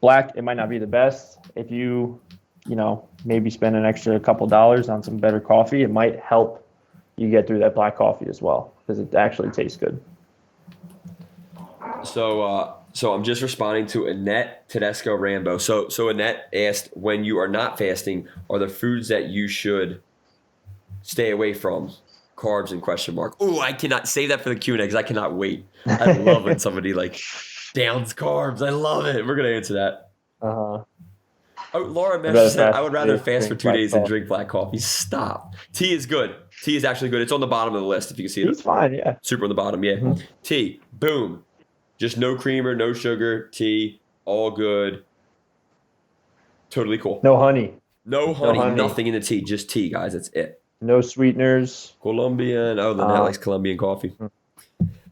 black, it might not be the best. If you, maybe spend an extra couple dollars on some better coffee, it might help you get through that black coffee as well because it actually tastes good. So I'm just responding to Annette Tedesco Rambo. So Annette asked, when you are not fasting, are there foods that you should stay away from? Carbs and question mark. Oh, I cannot save that for the Q&A because I cannot wait. I love when somebody like downs carbs. I love it. We're gonna answer that. Uh-huh. Oh, Laura I'd Mesh rather said, I fast would for rather 2 days, fast for drink two black days than coffee. drink black coffee. Stop. Tea is good. Tea is actually good. It's on the bottom of the list if you can see it. He's fine, yeah. Super on the bottom, yeah. Mhm. Tea, boom. Just no creamer, no sugar, tea, all good. Totally cool. No honey, No no honey, honey, nothing in the tea, just tea, guys. That's it. no sweeteners. Colombian. Oh, Lynette Um, likes Colombian coffee.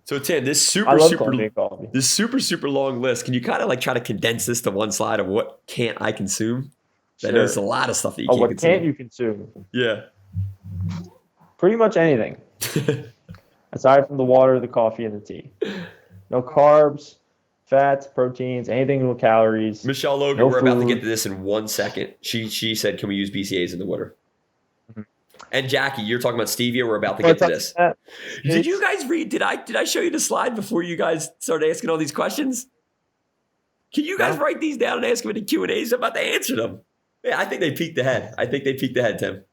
So Tim, I love Colombian coffee. this super long list. Can you kind of like try to condense this to one slide of what can't I consume? I know it's a Sure. lot of stuff that you Oh, can't what can't consume. you consume? Yeah. Pretty much anything, aside from the water, the coffee, and the tea. No carbs, fats, proteins, anything with calories. Michelle Logan, No we're about to get food. to this in 1 second. She said, "Can we use BCAs in the water?" Mhm. And Jackie, you're talking about stevia. We're about to Wanna get to touch this. on that? Did you guys read? Did I show you the slide before you guys started asking all these questions? Can you guys No? write these down and ask them in the Q and A's? I'm about to answer them. Yeah, I think they peeked ahead. I think they peeked ahead, Tim.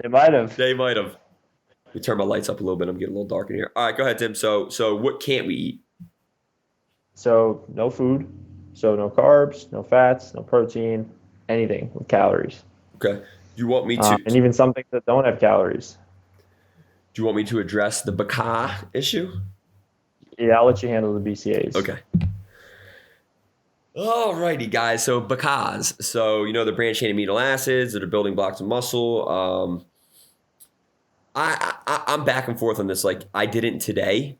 It might have. They might have. We turn my lights up a little bit. I'm getting a little dark in here. All right, go ahead, Tim. So what can't we eat? So no food. So no carbs, no fats, no protein, anything with calories. Okay. Do you want me to? And even some things that don't have calories. Do you want me to address the BCA issue? Yeah, I'll let you handle the BCAs. Okay. Alrighty, guys. So BCAAs. So the branched chain amino acids that are building blocks of muscle. I'm back and forth on this. Like I didn't today.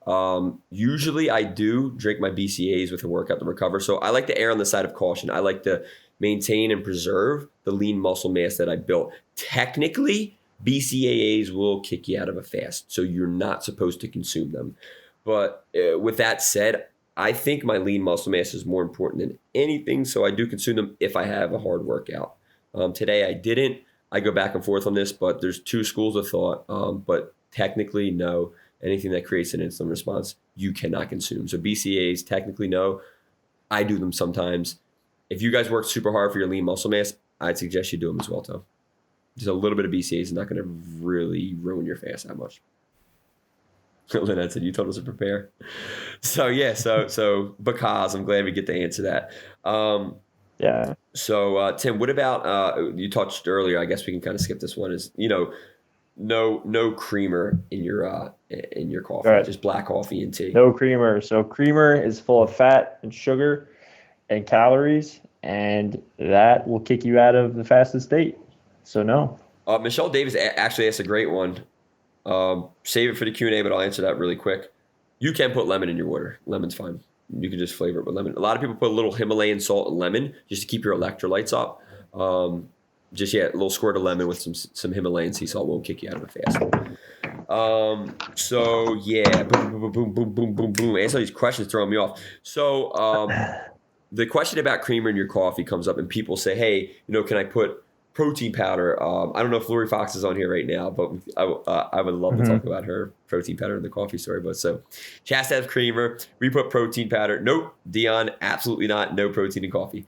Usually I do drink my BCAAs with a workout to recover. So I like to err on the side of caution. I like to maintain and preserve the lean muscle mass that I built. Technically, BCAAs will kick you out of a fast, so you're not supposed to consume them. But with that said, I think my lean muscle mass is more important than anything, so I do consume them if I have a hard workout. Today I didn't. I go back and forth on this, but there's two schools of thought. But technically, no. Anything that creates an insulin response, you cannot consume. So BCAAs, technically, no. I do them sometimes. If you guys work super hard for your lean muscle mass, I'd suggest you do them as well, Tom. Just a little bit of BCAAs is not going to really ruin your fast that much. Lynette said, you told us to prepare. So, yeah, so because I'm glad we get to answer that. Yeah. So, Tim, what about, you touched earlier, I guess we can kind of skip this one, is, no creamer in your coffee, Right. just black coffee and tea. No creamer. So creamer is full of fat and sugar and calories, and that will kick you out of the fastest state. So no. Michelle Davis actually asked a great one. Save it for the Q&A, but I'll answer that really quick. You can put lemon in your water. Lemon's fine. You can just flavor it with lemon. A lot of people put a little Himalayan salt and lemon just to keep your electrolytes up. A little squirt of lemon with some Himalayan sea salt won't kick you out of a fast. So yeah, boom, boom, boom, boom, boom, boom, boom. Answer these questions throwing me off. So the question about creamer in your coffee comes up, and people say, "Hey, can I put protein powder?" I don't know if Lori Fox is on here right now, but I would love to talk about her protein powder in the coffee story. But so she has to have creamer. We put protein powder. Nope, Dion, absolutely not. No protein in coffee.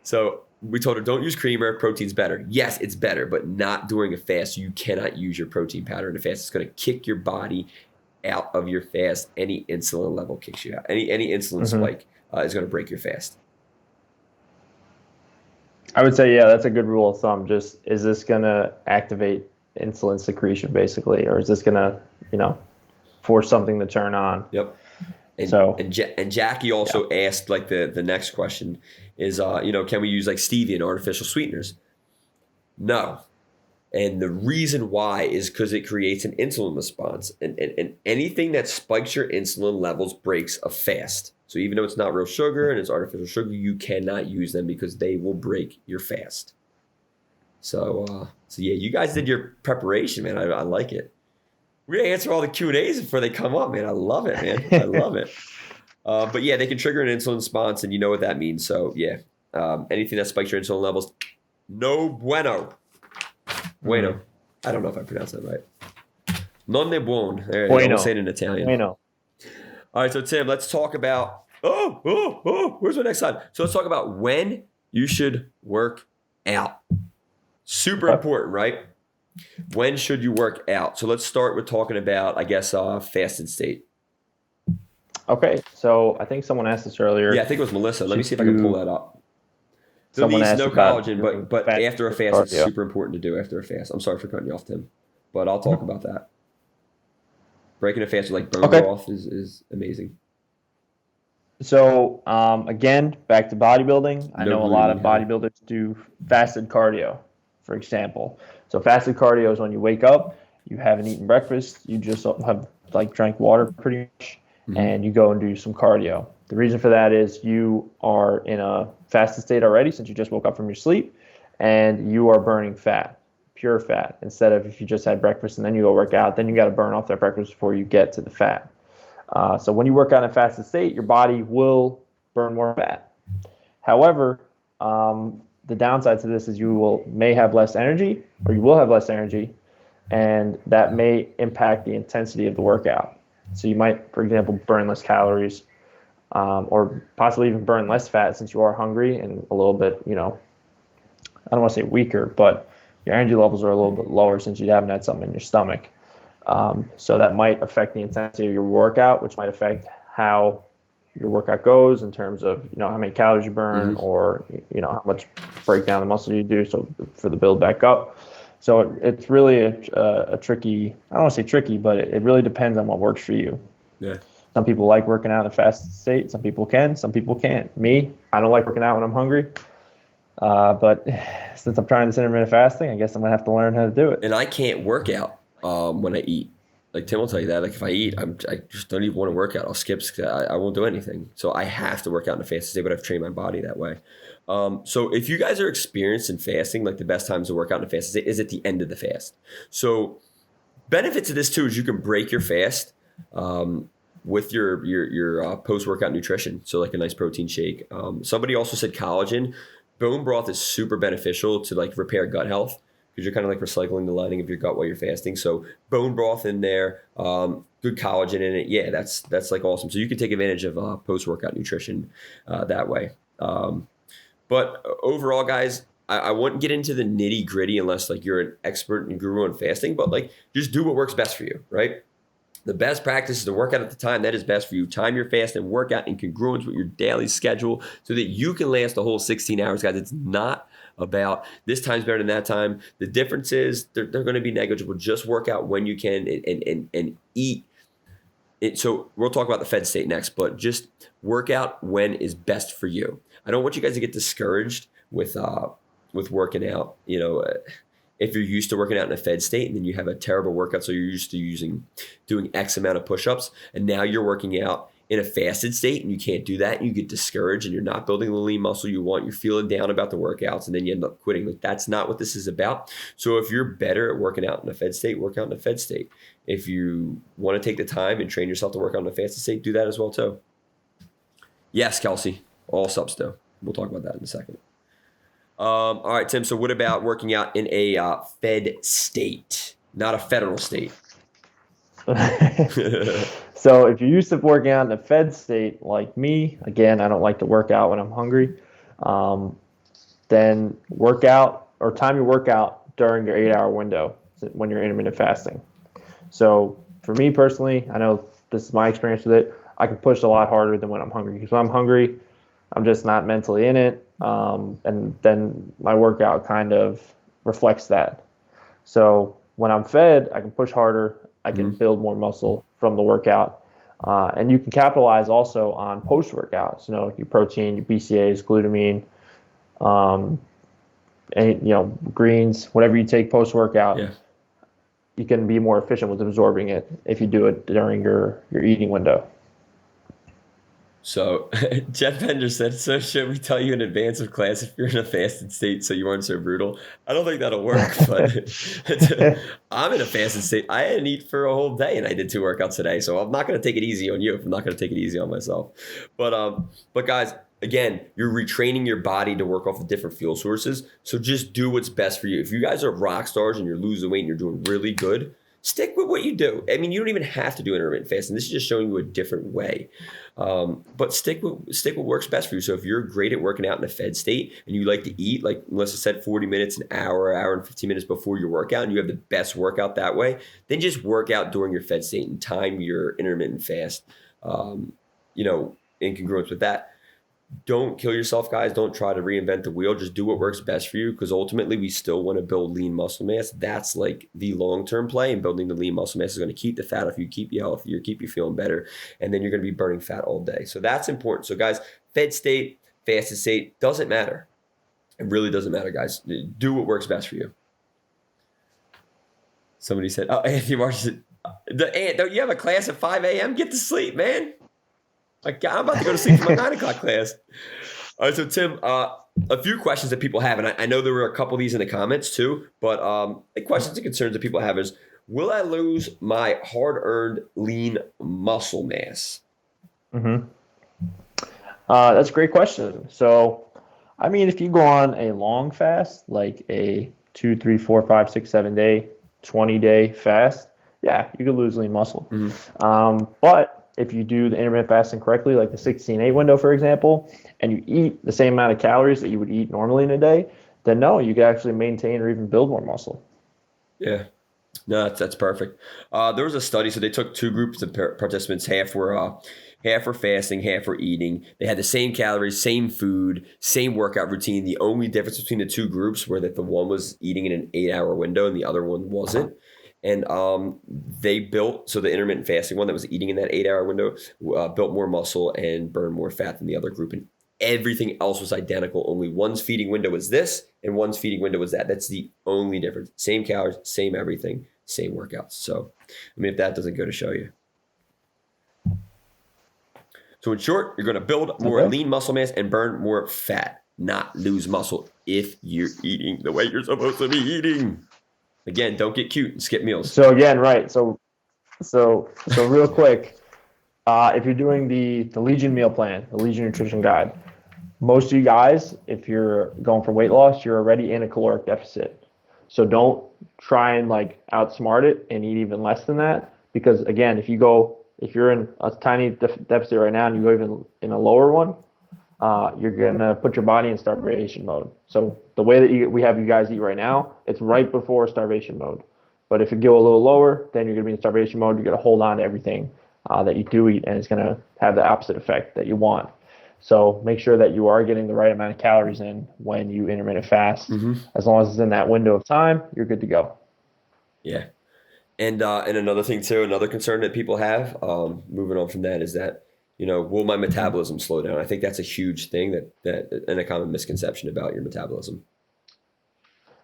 So we told her, don't use creamer. Protein's better. Yes, it's better, but not during a fast. You cannot use your protein powder in a fast. It's going to kick your body out of your fast. Any insulin level kicks you out. Any insulin spike is going to break your fast. I would say, yeah, that's a good rule of thumb. Just, is this going to activate insulin secretion, basically, or is this going to, force something to turn on? Yep. And Jackie also asked, like, the next question is, can we use like stevia and artificial sweeteners? No. And the reason why is because it creates an insulin response. And anything that spikes your insulin levels breaks a fast. So even though it's not real sugar and it's artificial sugar, you cannot use them because they will break your fast. So yeah, you guys did your preparation, man. I like it. We're going to answer all the Q&As before they come up, man. I love it, man. I love it. But yeah, they can trigger an insulin response, and you know what that means. So yeah, anything that spikes your insulin levels, no bueno. Bueno. I don't know if I pronounced that right. Non è buono. There, Bueno. I'll say it in Italian. Bueno. All right, so Tim, let's talk about. Where's the next slide? So let's talk about when you should work out. Super important, right? When should you work out? So let's start with talking about, I guess, fasted state. Okay, so I think someone asked this earlier. Yeah, I think it was Melissa. Let me see if I can pull that up. Someone asked no about collagen, but after a fast, it's super important to do after a fast. I'm sorry for cutting you off, Tim, but I'll talk about that. Breaking a fast with like bone broth is amazing. So again, back to bodybuilding. I know a lot of bodybuilders do fasted cardio, for example. So fasted cardio is when you wake up, you haven't eaten breakfast, you just have like drank water pretty much, and you go and do some cardio. The reason for that is you are in a fasted state already since you just woke up from your sleep, and you are burning fat, pure fat, instead of if you just had breakfast and then you go work out, then you got to burn off that breakfast before you get to the fat. So when you work out in a fasted state, your body will burn more fat. However, the downside to this is you may have less energy, or you will have less energy, and that may impact the intensity of the workout. So you might, for example, burn less calories, or possibly even burn less fat since you are hungry and a little bit, I don't want to say weaker, but your energy levels are a little bit lower since you haven't had something in your stomach. So that might affect the intensity of your workout, which might affect how your workout goes in terms of, how many calories you burn, or, how much breakdown the muscle you do. So for the build back up. So it's really a tricky, I don't want to say tricky, but it really depends on what works for you. Yeah. Some people like working out in a fasted state. Some people can, some people can't. Me, I don't like working out when I'm hungry. But since I'm trying this intermittent fasting, I guess I'm going to have to learn how to do it. And I can't work out when I eat. Like Tim will tell you that. Like if I eat, I just don't even want to work out. I'll skip. I won't do anything. So I have to work out in a fasted state, but I've trained my body that way. So if you guys are experienced in fasting, like the best times to work out in a fasted state is at the end of the fast. So benefits of this too is you can break your fast with your post-workout nutrition. So like a nice protein shake. Somebody also said collagen. Bone broth is super beneficial to like repair gut health, because you're kind of like recycling the lining of your gut while you're fasting. So bone broth in there, good collagen in it. Yeah, that's like awesome. So you can take advantage of post-workout nutrition that way. But overall, guys, I wouldn't get into the nitty gritty unless like you're an expert and guru on fasting, but like just do what works best for you, right? The best practice is to work out at the time that is best for you. Time your fast and work out in congruence with your daily schedule so that you can last the whole 16 hours, guys. It's not about this time's better than that time. The difference is they're going to be negligible. Just work out when you can and eat it. So we'll talk about the fed state next, but just work out when is best for you. I don't want you guys to get discouraged with working out. If you're used to working out in a fed state and then you have a terrible workout, so you're used to doing X amount of push-ups, and now you're working out in a fasted state and you can't do that, and you get discouraged and you're not building the lean muscle you want, you're feeling down about the workouts, and then you end up quitting. Like that's not what this is about. So if you're better at working out in a fed state, work out in a fed state. If you want to take the time and train yourself to work out in a fasted state, do that as well too. Yes, Kelsey, all subs though. We'll talk about that in a second. All right, Tim. So what about working out in a fed state, not a federal state? So if you're used to working out in a fed state like me, again, I don't like to work out when I'm hungry, then work out or time your workout during your 8-hour window when you're intermittent fasting. So for me personally, I know this is my experience with it, I can push a lot harder than when I'm hungry, because when I'm hungry, I'm just not mentally in it. And then my workout kind of reflects that. So when I'm fed, I can push harder. I can build more muscle from the workout. And you can capitalize also on post-workouts, your protein, your BCAAs, glutamine, any, greens, whatever you take post workout, Yeah. you can be more efficient with absorbing it if you do it during your eating window. So Jeff Bender said, so should we tell you in advance of class if you're in a fasted state so you aren't so brutal? I don't think that'll work, but I'm in a fasted state. I didn't eat for a whole day and I did 2 workouts today. So I'm not going to take it easy on you if I'm not going to take it easy on myself. But guys, again, you're retraining your body to work off the different fuel sources. So just do what's best for you. If you guys are rock stars and you're losing weight and you're doing really good, stick with what you do. I mean, you don't even have to do intermittent fasting. This is just showing you a different way. But stick what works best for you. So if you're great at working out in a fed state and you like to eat, like Melissa said, 40 minutes, an hour and 15 minutes before your workout, and you have the best workout that way, then just work out during your fed state and time your intermittent fast, in congruence with that. Don't kill yourself, guys. Don't try to reinvent the wheel. Just do what works best for you, because ultimately we still want to build lean muscle mass. That's like the long-term play, and building the lean muscle mass is going to keep the fat off you, keep you healthier, keep you feeling better, and then you're going to be burning fat all day. So that's important. So guys, fed state, fasted state, doesn't matter. It really doesn't matter, guys. Do what works best for you. Somebody said, oh, Anthony Marsh said, don't you have a class at 5 a.m.? Get to sleep, man. Like, I'm about to go to sleep for my 9 o'clock class. All right, so Tim, a few questions that people have, and I know there were a couple of these in the comments too, but the questions and concerns that people have is, will I lose my hard-earned lean muscle mass? Mm-hmm. That's a great question. So, I mean, if you go on a long fast, like a 2, 3, 4, 5, 6, 7 day, 20-day fast, yeah, you could lose lean muscle. Mm-hmm. But if you do the intermittent fasting correctly, like the 16-8 window, for example, and you eat the same amount of calories that you would eat normally in a day, then no, you can actually maintain or even build more muscle. Yeah. No, that's perfect. There was a study, so they took 2 groups of participants. Half were fasting, half were eating. They had the same calories, same food, same workout routine. The only difference between the 2 groups were that the one was eating in an 8-hour window and the other one wasn't. And they built, so the intermittent fasting one that was eating in that 8-hour window built more muscle and burned more fat than the other group. And everything else was identical. Only one's feeding window was this and one's feeding window was that. That's the only difference. Same calories, same everything, same workouts. So, I mean, if that doesn't go to show you. So in short, you're going to build more lean muscle mass and burn more fat, not lose muscle if you're eating the way you're supposed to be eating. Again, don't get cute and skip meals. So again, right. So real quick, if you're doing the Legion meal plan, the Legion nutrition guide, most of you guys, if you're going for weight loss, you're already in a caloric deficit. So don't try and like outsmart it and eat even less than that. Because again, if you're in a tiny deficit right now and you go even in a lower one, you're going to put your body in starvation mode. So the way that we have you guys eat right now, it's right before starvation mode. But if you go a little lower, then you're going to be in starvation mode. You're going to hold on to everything that you do eat, and it's going to have the opposite effect that you want. So make sure that you are getting the right amount of calories in when you intermittent fast. Mm-hmm. As long as it's in that window of time, you're good to go. Yeah. And another thing too, another concern that people have, moving on from that, is that, will my metabolism slow down? I think that's a huge thing that and a common misconception about your metabolism.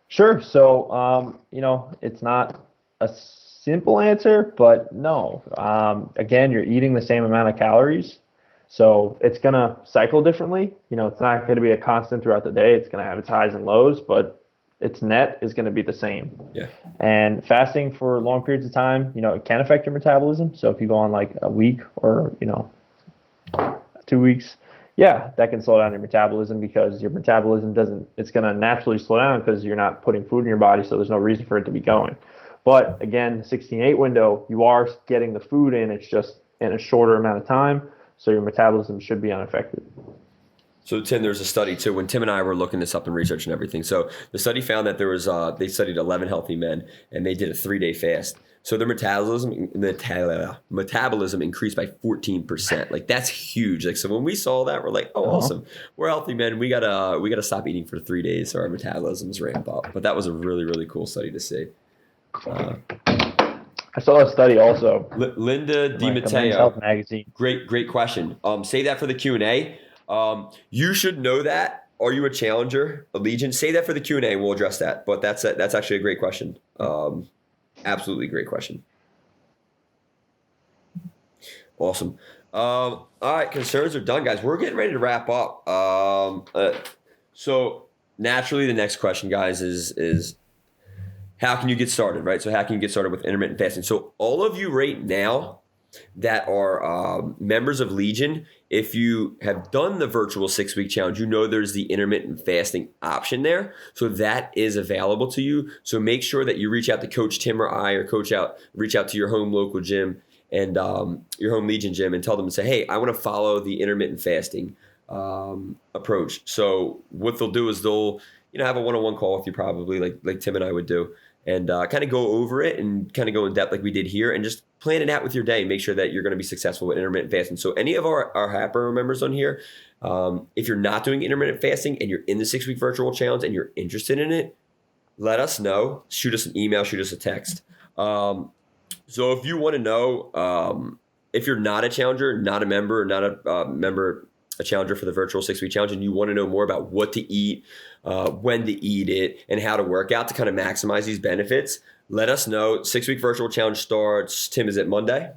Sure. So, it's not a simple answer, but no. Again, you're eating the same amount of calories, so it's going to cycle differently. It's not going to be a constant throughout the day. It's going to have its highs and lows, but its net is going to be the same. Yeah. And fasting for long periods of time, it can affect your metabolism. So if you go on like a week or, 2 weeks, yeah, that can slow down your metabolism, because your metabolism it's going to naturally slow down because you're not putting food in your body, so there's no reason for it to be going. But again, 16-8 window, you are getting the food in, it's just in a shorter amount of time, so your metabolism should be unaffected. So Tim, there's a study too, when Tim and I were looking this up and research and everything. So the study found that there was, they studied 11 healthy men and they did a 3-day fast. So their metabolism increased by 14%. Like, that's huge. Like, so when we saw that, we're like, oh, awesome. We're healthy men. We gotta stop eating for 3 days so our metabolisms ramp up. But that was a really, really cool study to see. I saw a study also. Linda DiMatteo. Health magazine. Great question. Save that for the Q&A. You should know that are you a challenger, a Legion? Say that for the Q&A. We'll address that. But that's actually a great question. Absolutely great question. Awesome. All right, concerns are done, guys. We're getting ready to wrap up. So naturally, the next question, guys, is how can you get started, right? So how can you get started with intermittent fasting? So all of you right now that are members of Legion, if you have done the virtual 6-week challenge, you know there's the intermittent fasting option there. So that is available to you. So make sure that you reach out to Coach Tim or I, or reach out to your home local gym and your home Legion gym and tell them and say, hey, I want to follow the intermittent fasting approach. So what they'll do is they'll have a one-on-one call with you, probably like Tim and I would do, and kind of go over it and kind of go in depth like we did here, and just plan it out with your day and make sure that you're going to be successful with intermittent fasting. So any of our Hatboro members on here, if you're not doing intermittent fasting and you're in the 6-week virtual challenge and you're interested in it, let us know. Shoot us an email, shoot us a text. So if you want to know, if you're not a challenger, not a member, or not a challenger for the virtual 6-week challenge, and you want to know more about what to eat, when to eat it, and how to work out to kind of maximize these benefits, let us know. 6-week virtual challenge starts, Tim, is it Monday?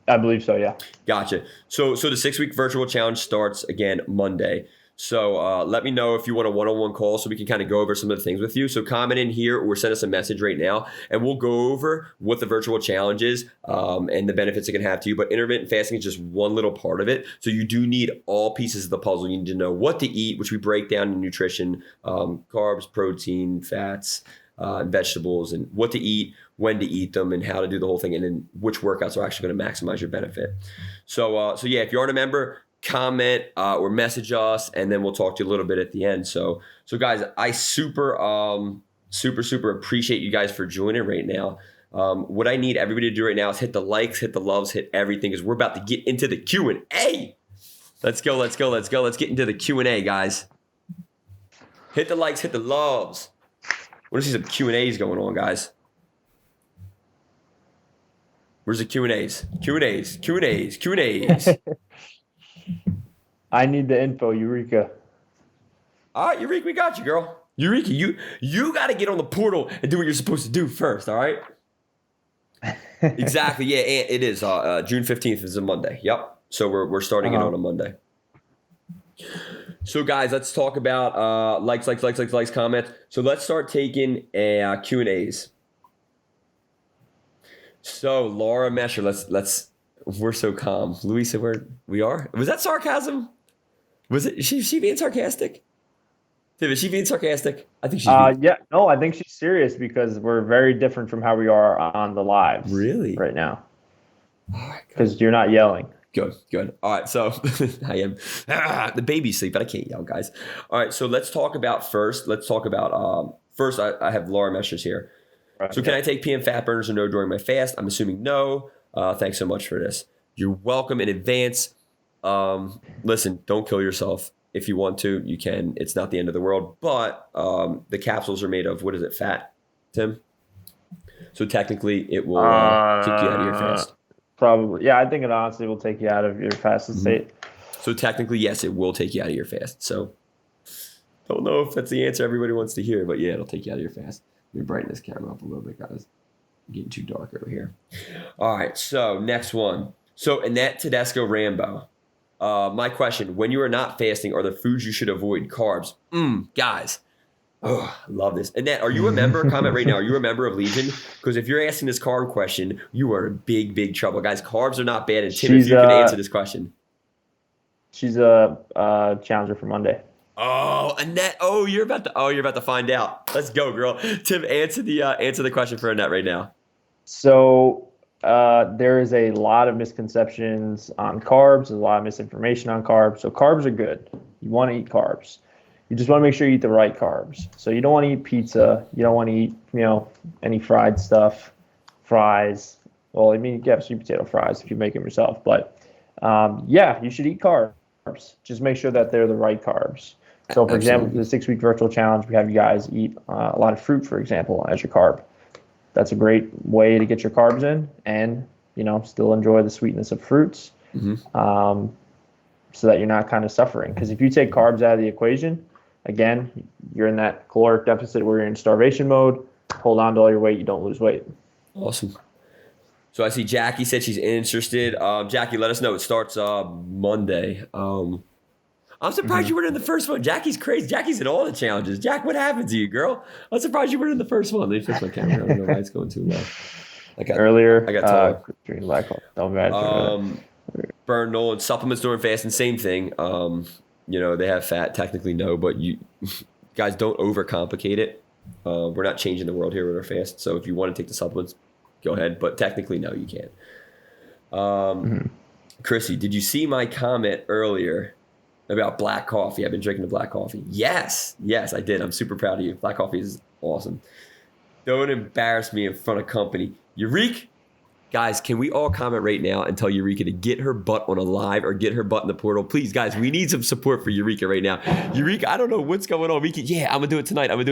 I believe so, yeah. Gotcha. So the 6-week virtual challenge starts again Monday. So let me know if you want a one-on-one call so we can kind of go over some of the things with you. So comment in here or send us a message right now, and we'll go over what the virtual challenge is and the benefits it can have to you. But intermittent fasting is just one little part of it. So you do need all pieces of the puzzle. You need to know what to eat, which we break down in nutrition, carbs, protein, fats, and vegetables, and what to eat, when to eat them, and how to do the whole thing, and then which workouts are actually going to maximize your benefit. So yeah, if you aren't a member, comment or message us, and then we'll talk to you a little bit at the end. So guys, I super appreciate you guys for joining right now. What I need everybody to do right now is hit the likes, hit the loves, hit everything, because we're about to get into the Q&A. Let's go. Let's get into the Q&A, guys. Hit the likes, hit the loves. Want to see some Q&As going on, guys. Where's the Q&As? Q&As. I need the info, Eureka. All right, Eureka, we got you, girl. Eureka, you got to get on the portal and do what you're supposed to do first, all right? Exactly, yeah, and it is. June 15th is a Monday. Yep. So we're starting it on a Monday. So guys, let's talk about likes, comments. So let's start taking Q&As. So Laura Mesher, let's. We're so calm. Louisa, we are? Was that sarcasm? Was it? Is she being sarcastic? Is she being sarcastic? I think she's yeah, no, I think she's serious, because we're very different from how we are on the lives. Really? Right now. Because you're not yelling. Good. All right, so I am. The baby's sleep, but I can't yell, guys. All right, so let's talk about first. First, I have Laura Meshers here. Right. So can I take PM fat burners or no during my fast? I'm assuming no. Thanks so much for this. You're welcome in advance. Listen, don't kill yourself. If you want to, you can. It's not the end of the world. But the capsules are made of, what is it, fat, Tim? So technically, it will kick you out of your fast. Probably. Yeah, I think it honestly will take you out of your fasted state. So technically, yes, it will take you out of your fast. So don't know if that's the answer everybody wants to hear, but yeah, it'll take you out of your fast. Let me brighten this camera up a little bit, guys. Getting too dark over here. All right, so next one. So Annette Tedesco Rambo. My question, when you are not fasting, are the foods you should avoid carbs? Guys, I love this. Annette, are you a member? Comment right now. Are you a member of Legion? Because if you're asking this carb question, you are in big trouble. Guys, carbs are not bad. And Tim, if you can answer this question. She's a challenger for Monday. Oh, Annette. Oh, you're about to find out. Let's go, girl. Tim, answer the question for Annette right now. So there is a lot of misconceptions on carbs. There's a lot of misinformation on carbs. So carbs are good. You want to eat carbs. You just want to make sure you eat the right carbs. So you don't want to eat pizza. You don't want to eat, any fried stuff, fries. Well, I mean, you can have sweet potato fries if you make them yourself. But yeah, you should eat carbs. Just make sure that they're the right carbs. So, for example, for the 6-week virtual challenge, we have you guys eat a lot of fruit, for example, as your carb. That's a great way to get your carbs in and, still enjoy the sweetness of fruits. so that you're not kind of suffering. Because if you take carbs out of the equation, again, you're in that caloric deficit where you're in starvation mode. Hold on to all your weight, you don't lose weight. Awesome. So I see Jackie said she's interested. Jackie, let us know. It starts Monday. I'm surprised you weren't in the first one. Jackie's crazy. Jackie's in all the challenges. Jack, what happened to you, girl? I'm surprised you weren't in the first one. Let me fix my camera. I don't know why it's going too low. I got taller. Drinking black coffee. Don't matter. Burn Nolan, supplements during fasting, same thing. They have fat. Technically, no, but you guys don't overcomplicate it. We're not changing the world here with our fast. So if you want to take the supplements, go ahead. But technically, no, you can't. Chrissy, did you see my comment earlier about black coffee? I've been drinking the black coffee. Yes, I did. I'm super proud of you. Black coffee is awesome. Don't embarrass me in front of company. Eureka! Guys, can we all comment right now and tell Eureka to get her butt on a live or get her butt in the portal? Please, guys, we need some support for Eureka right now. Eureka, I don't know what's going on. I'm going to do it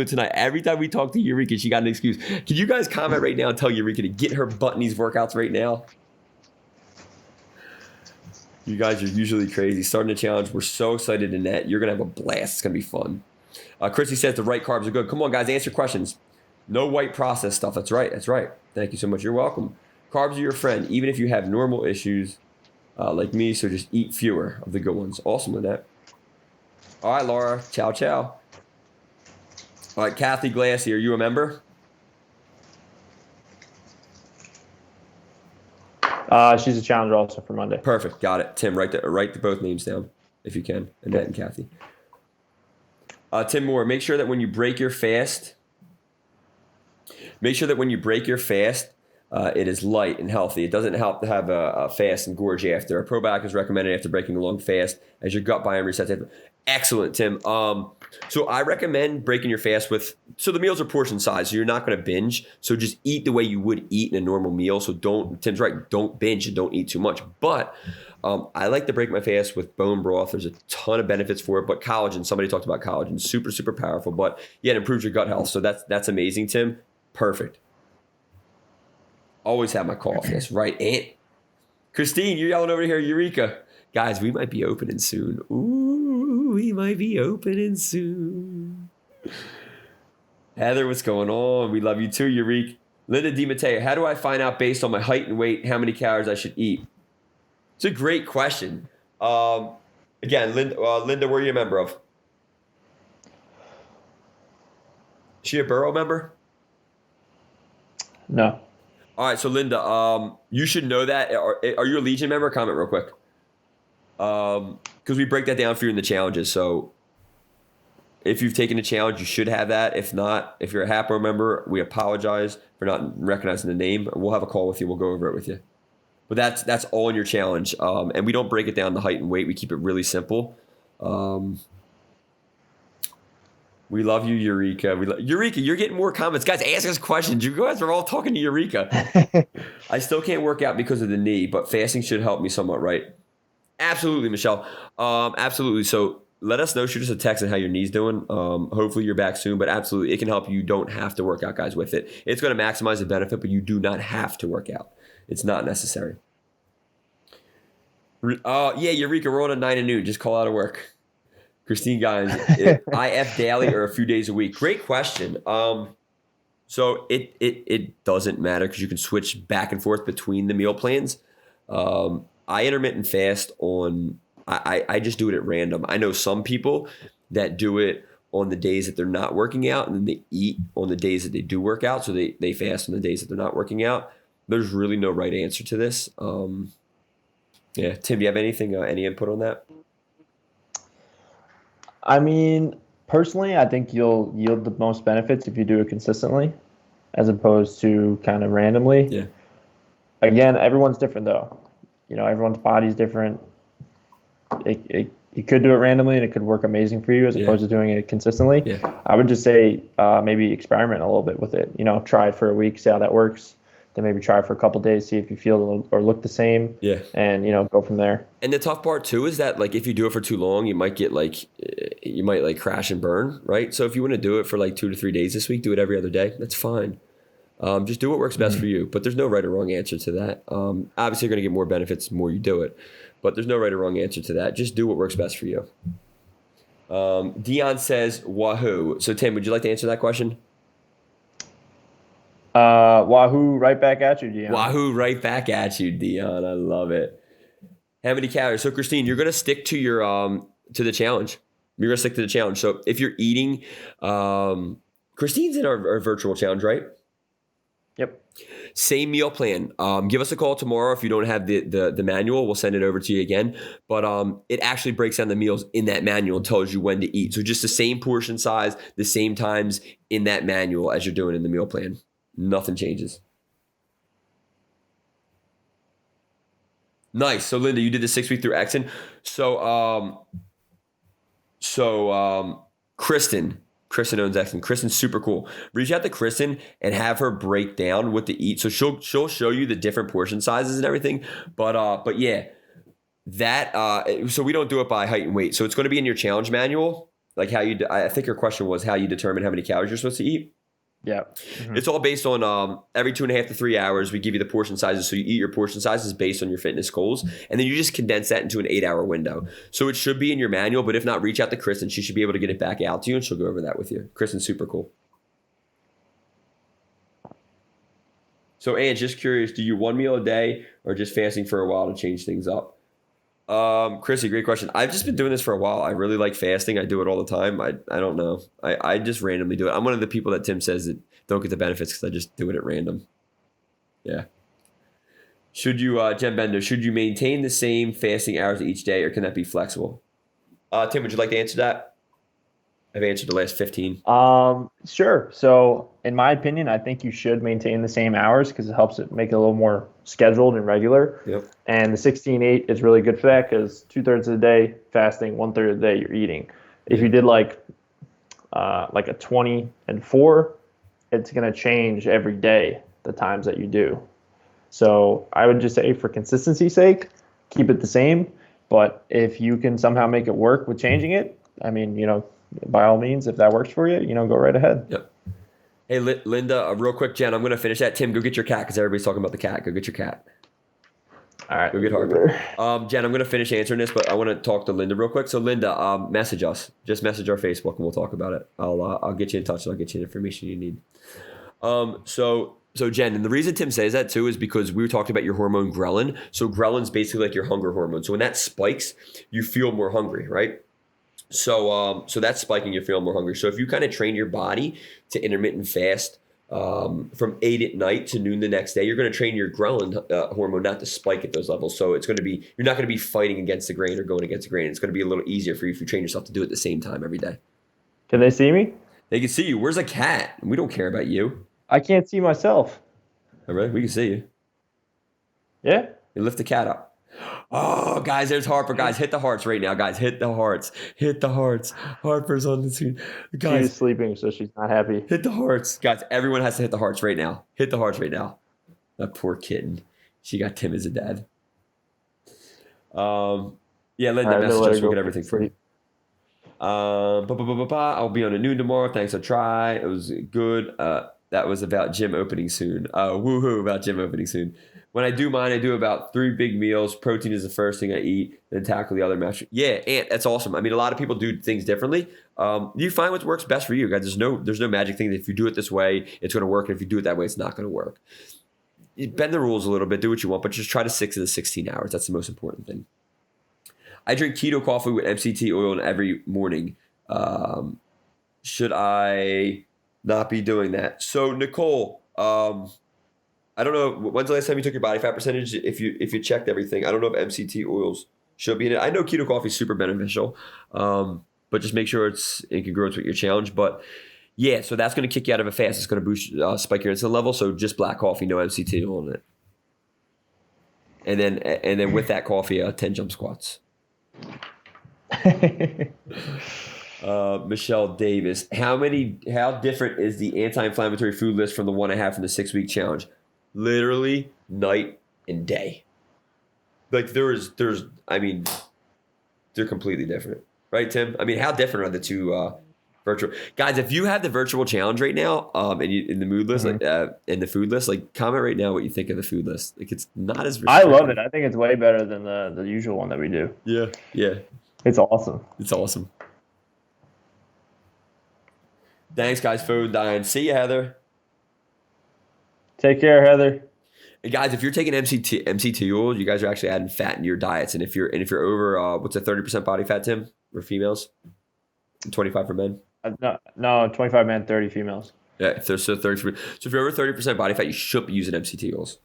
tonight. Every time we talk to Eureka, she got an excuse. Can you guys comment right now and tell Eureka to get her butt in these workouts right now? You guys are usually crazy. Starting a challenge. We're so excited in that. You're going to have a blast. It's going to be fun. Chrissy says the right carbs are good. Come on, guys, answer questions. No white processed stuff. That's right. Thank you so much. You're welcome. Carbs are your friend, even if you have normal issues like me, so just eat fewer of the good ones. Awesome with that. All right, Laura. Ciao, ciao. All right, Kathy Glassy, are you a member? She's a challenger also for Monday. Perfect. Got it. Tim, write both names down if you can. Annette and Kathy. Tim Moore, make sure that when you break your fast, it is light and healthy. It doesn't help to have a fast and gorge after. A probiotic is recommended after breaking a long fast as your gut biome resets. Excellent, Tim. So I recommend breaking your fast so the meals are portion size, so you're not going to binge. So just eat the way you would eat in a normal meal. So Tim's right, don't binge and don't eat too much. But I like to break my fast with bone broth. There's a ton of benefits for it. But collagen, somebody talked about collagen, super, super powerful. But yeah, it improves your gut health. So that's amazing, Tim. Perfect. Always have my coffee. That's right. And Christine, you're yelling over here, Eureka. Guys, we might be opening soon. Ooh, we might be opening soon. Heather, what's going on? We love you too, Eureka. Linda DiMatteo, how do I find out based on my height and weight how many calories I should eat? It's a great question. Again, Linda, where are you a member of? Is she a Burrow member? No. All right, so Linda, you should know that. Are you a Legion member? Comment real quick. Because we break that down for you in the challenges. So if you've taken a challenge, you should have that. If not, if you're a Hatboro member, we apologize for not recognizing the name. We'll have a call with you. We'll go over it with you. But that's all in your challenge. And we don't break it down to height and weight. We keep it really simple. We love you, Eureka. Eureka, you're getting more comments. Guys, ask us questions. You guys are all talking to Eureka. I still can't work out because of the knee, but fasting should help me somewhat, right? Absolutely, Michelle. Absolutely. So let us know. Shoot us a text on how your knee's doing. Hopefully you're back soon, but absolutely, it can help you. You don't have to work out, guys, with it. It's going to maximize the benefit, but you do not have to work out. It's not necessary. Yeah, Eureka, we're on a 9 to noon. Just call out of work. Christine, guys, IF daily or a few days a week? Great question. So it doesn't matter because you can switch back and forth between the meal plans. I intermittent fast on, I just do it at random. I know some people that do it on the days that they're not working out and then they eat on the days that they do work out. So they fast on the days that they're not working out. There's really no right answer to this. Yeah, Tim, do you have anything, any input on that? I mean, personally, I think you'll yield the most benefits if you do it consistently as opposed to kind of randomly. Yeah. Again, everyone's different though. Everyone's body's different. You could do it randomly and it could work amazing for you as opposed to doing it consistently. Yeah. I would just say maybe experiment a little bit with it. Try it for a week, see how that works. Then maybe try for a couple of days, see if you feel or look the same. Yeah. And, go from there. And the tough part too is that if you do it for too long, you might crash and burn, right? So if you want to do it for 2 to 3 days this week, do it every other day. That's fine. Just do what works best for you. But there's no right or wrong answer to that. Obviously, you're going to get more benefits the more you do it. But there's no right or wrong answer to that. Just do what works best for you. Dion says, wahoo. So, Tim, would you like to answer that question? Wahoo, right back at you, Dion. Wahoo, right back at you, Dion. I love it. How many calories? So, Christine, you're going to stick to your to the challenge. You're going to stick to the challenge. So, if you're eating, Christine's in our virtual challenge, right? Yep. Same meal plan. Give us a call tomorrow if you don't have the manual. We'll send it over to you again. But it actually breaks down the meals in that manual and tells you when to eat. So just the same portion size, the same times in that manual as you're doing in the meal plan. Nothing changes. Nice. So Linda, you did the 6 week through Exxon. So Kristen owns Exxon. Kristen's super cool. Reach out to Kristen and have her break down what to eat. So she'll show you the different portion sizes and everything. But yeah, so we don't do it by height and weight. So it's going to be in your challenge manual, like I think your question was how you determine how many calories you're supposed to eat. Yeah. Mm-hmm. It's all based on every 2.5 to 3 hours, we give you the portion sizes. So you eat your portion sizes based on your fitness goals. And then you just condense that into an 8-hour window. So it should be in your manual, but if not, reach out to Kristen. She should be able to get it back out to you and she'll go over that with you. Kristen's super cool. So Ange, just curious, do you 1 meal a day or just fasting for a while to change things up? Chrissy, great question. I've just been doing this for a while. I really like fasting. I do it all the time. I don't know. I just randomly do it. I'm one of the people that Tim says that don't get the benefits because I just do it at random. Yeah. Should you, Jen Bender, should you maintain the same fasting hours each day or can that be flexible? Tim, would you like to answer that? I've answered the last 15. Sure. So in my opinion, I think you should maintain the same hours because it helps it make it a little more scheduled and regular. Yep. And the 16-8 is really good for that because 2/3 of the day fasting, 1/3 of the day you're eating. If you did like a 20-4, it's going to change every day, the times that you do. So I would just say for consistency's sake, keep it the same. But if you can somehow make it work with changing it, I mean, by all means, if that works for you, go right ahead. Yep. Hey, Linda, real quick, Jen, I'm going to finish that. Tim, go get your cat because everybody's talking about the cat. Go get your cat. All right. Go get Harper. Jen, I'm going to finish answering this, but I want to talk to Linda real quick. So, Linda, message us. Just message our Facebook and we'll talk about it. I'll get you in touch and I'll get you the information you need. So Jen, and the reason Tim says that too is because we were talking about your hormone ghrelin. So ghrelin's basically like your hunger hormone. So when that spikes, you feel more hungry, right? So that's spiking, you're feeling more hungry. So if you kind of train your body to intermittent fast from 8 at night to noon the next day, you're going to train your ghrelin hormone not to spike at those levels. So you're not going to be fighting against the grain or going against the grain. It's going to be a little easier for you if you train yourself to do it at the same time every day. Can they see me? They can see you. Where's a cat? We don't care about you. I can't see myself. All right, we can see you. Yeah. You lift the cat up. Oh, guys, there's Harper. Guys, hit the hearts right now. Guys, hit the hearts. Hit the hearts. Harper's on the screen. Guys, she's sleeping, so she's not happy. Hit the hearts. Guys, everyone has to hit the hearts right now. Hit the hearts right now. That poor kitten. She got Tim as a dad. Yeah, Linda message us. We'll get everything for you. I'll be on at noon tomorrow. Thanks, I'll try. It was good. That was about gym opening soon. Woohoo, about gym opening soon. When I do mine, I do about 3 big meals. Protein is the first thing I eat, then tackle the other metric. Yeah, Ant, that's awesome. I mean, a lot of people do things differently. You find what works best for you, guys. There's no magic thing that if you do it this way, it's going to work. And if you do it that way, it's not going to work. You bend the rules a little bit, do what you want, but just try to stick to the 16 hours. That's the most important thing. I drink keto coffee with MCT oil every morning. Should I not be doing that? So, Nicole, I don't know, when's the last time you took your body fat percentage? If you checked everything, I don't know if MCT oils should be in it. I know keto coffee is super beneficial, but just make sure it's in congruence with your challenge. But yeah, so that's going to kick you out of a fast. It's going to boost, spike your insulin level. So just black coffee, no MCT oil in it. And then with that coffee, 10 jump squats. Michelle Davis, how different is the anti-inflammatory food list from the one I have from the 6-week challenge? Literally night and day. Like they're completely different, right, Tim? I mean, how different are the two Virtual guys, if you have the virtual challenge right now, and you in the mood list, like in the food list, like comment right now what you think of the food list. Like it's not as I love restrictive. it. I think it's way better than the usual one that we do. Yeah, It's awesome. it's awesome. Thanks, guys. Food dying. See you, Heather. Take care, Heather. And guys, if you're taking MCT oil, you guys are actually adding fat into your diets. And if you're over, what's a 30% body fat, Tim, for females, 25 for men? No, 25 men, 30 females. Yeah, if there's so 30. So if you're over 30% body fat, you should be using MCT oils.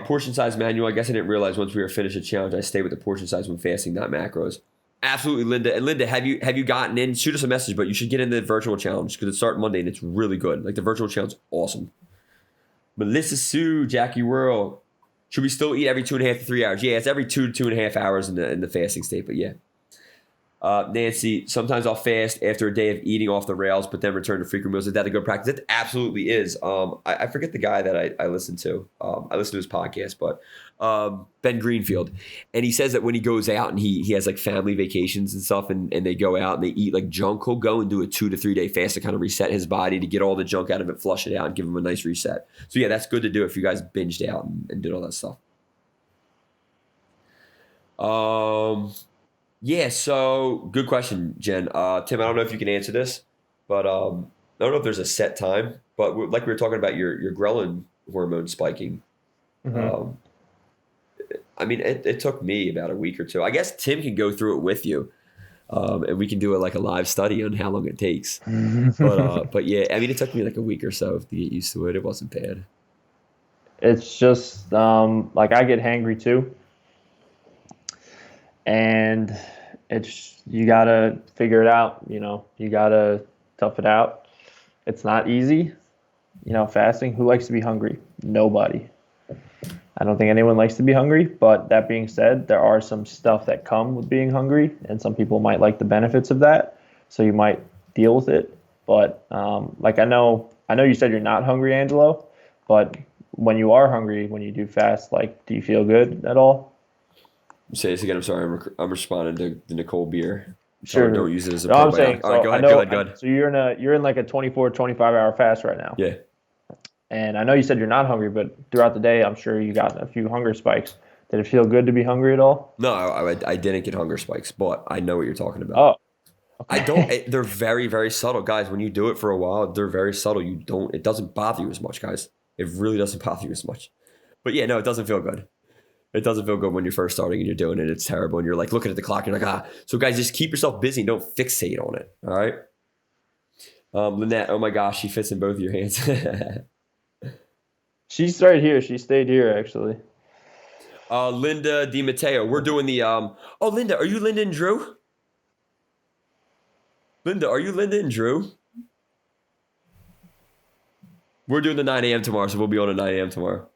Portion size manual. I guess I didn't realize once we were finished the challenge, I stay with the portion size when fasting, not macros. Absolutely, Linda. And Linda, have you gotten in? Shoot us a message, but you should get in the virtual challenge because it starts Monday and it's really good. Like the virtual challenge, awesome. Melissa Sue, Jackie Whirl. Should we still eat every 2.5 to 3 hours? Yeah, it's every 2.5 hours in the fasting state, but yeah. Nancy, sometimes I'll fast after a day of eating off the rails, but then return to frequent meals. Is that a good practice? It absolutely is. I forget the guy that I listened to. I listened to his podcast, but Ben Greenfield. And he says that when he goes out and he has like family vacations and stuff and they go out and they eat like junk, he'll go and do a 2 to 3 day fast to kind of reset his body to get all the junk out of it, flush it out, and give him a nice reset. So yeah, that's good to do if you guys binged out and did all that stuff. Yeah, so good question, Jen. Tim, I don't know if you can answer this, but I don't know if there's a set time. But like we were talking about your ghrelin hormone spiking. Mm-hmm. I mean, it took me about a week or two. I guess Tim can go through it with you, and we can do it like a live study on how long it takes. But yeah, I mean, it took me like a week or so to get used to it. It wasn't bad. It's just like I get hangry too. And you gotta figure it out, you gotta tough it out. It's not easy, fasting. Who likes to be hungry? Nobody. I don't think anyone likes to be hungry, but that being said, there are some stuff that come with being hungry, and some people might like the benefits of that, so you might deal with it. But like I know you said you're not hungry, Angelo, but when you are hungry, when you do fast, like, do you feel good at all? Say this again. I'm sorry. I'm responding to the Nicole beer. Sure. Don't use it as a I'm probiotic. saying, All right, go ahead. Go ahead. So you're in like a 24, 25 hour fast right now. Yeah. And I know you said you're not hungry, but throughout the day, I'm sure you got a few hunger spikes. Did it feel good to be hungry at all? No, I didn't get hunger spikes, but I know what you're talking about. Oh, okay. I don't. They're very, very subtle, guys. When you do it for a while, they're very subtle. It doesn't bother you as much, guys. It really doesn't bother you as much. But yeah, no, it doesn't feel good. It doesn't feel good when you're first starting and you're doing it. It's terrible. And you're like looking at the clock. And you're like, So guys, just keep yourself busy and don't fixate on it. All right. Lynette, oh my gosh, she fits in both of your hands. She's right here. She stayed here, actually. Linda DiMatteo, we're doing the, Linda, are you Linda and Drew? Linda, are you Linda and Drew? We're doing the 9 a.m. tomorrow, so we'll be on at 9 a.m. tomorrow.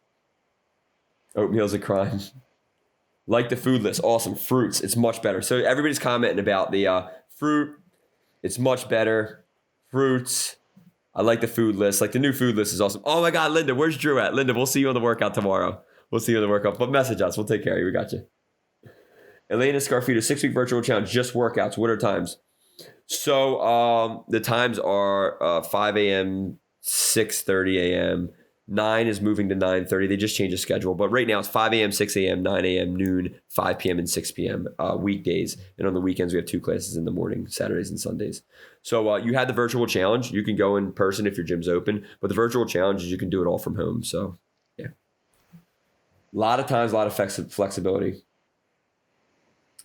Oatmeal's a crime. Like the food list. Awesome. Fruits. It's much better. So everybody's commenting about the fruit. It's much better. Fruits. I like the food list. Like the new food list is awesome. Oh my God, Linda, where's Drew at? Linda, we'll see you on the workout tomorrow. We'll see you on the workout. But message us. We'll take care of you. We got you. Elena Scarfito, 6-week virtual challenge. Just workouts. What are times? So the times are 5 a.m., 6:30 a.m., 9 is moving to 9:30. They just changed the schedule. But right now it's 5 a.m., 6 a.m., 9 a.m., noon, 5 p.m., and 6 p.m. Weekdays. And on the weekends, we have 2 classes in the morning, Saturdays and Sundays. So you had the virtual challenge. You can go in person if your gym's open. But the virtual challenge is you can do it all from home. So, yeah. A lot of times, a lot of flexibility.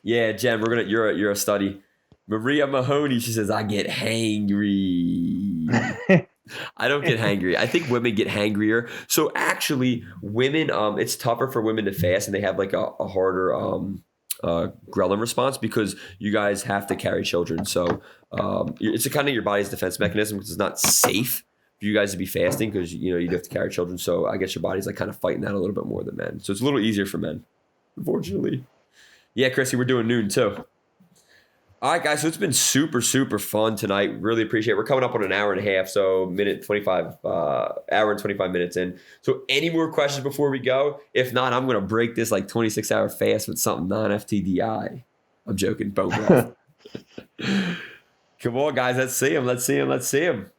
Yeah, Jen, you're a study. Maria Mahoney, she says, I get hangry. I don't get hangry. I think women get hangrier. So actually, women, it's tougher for women to fast, and they have like a harder ghrelin response because you guys have to carry children. So it's a kind of your body's defense mechanism because it's not safe for you guys to be fasting because you have to carry children. So I guess your body's like kind of fighting that a little bit more than men. So it's a little easier for men, unfortunately. Yeah, Chrissy, we're doing noon too. All right, guys, so it's been super, super fun tonight. Really appreciate it. We're coming up on an hour and a half, so hour and 25 minutes in. So any more questions before we go? If not, I'm going to break this like 26-hour fast with something non-FTDI. I'm joking. Bone broth. Come on, guys. Let's see him. Let's see him. Let's see him.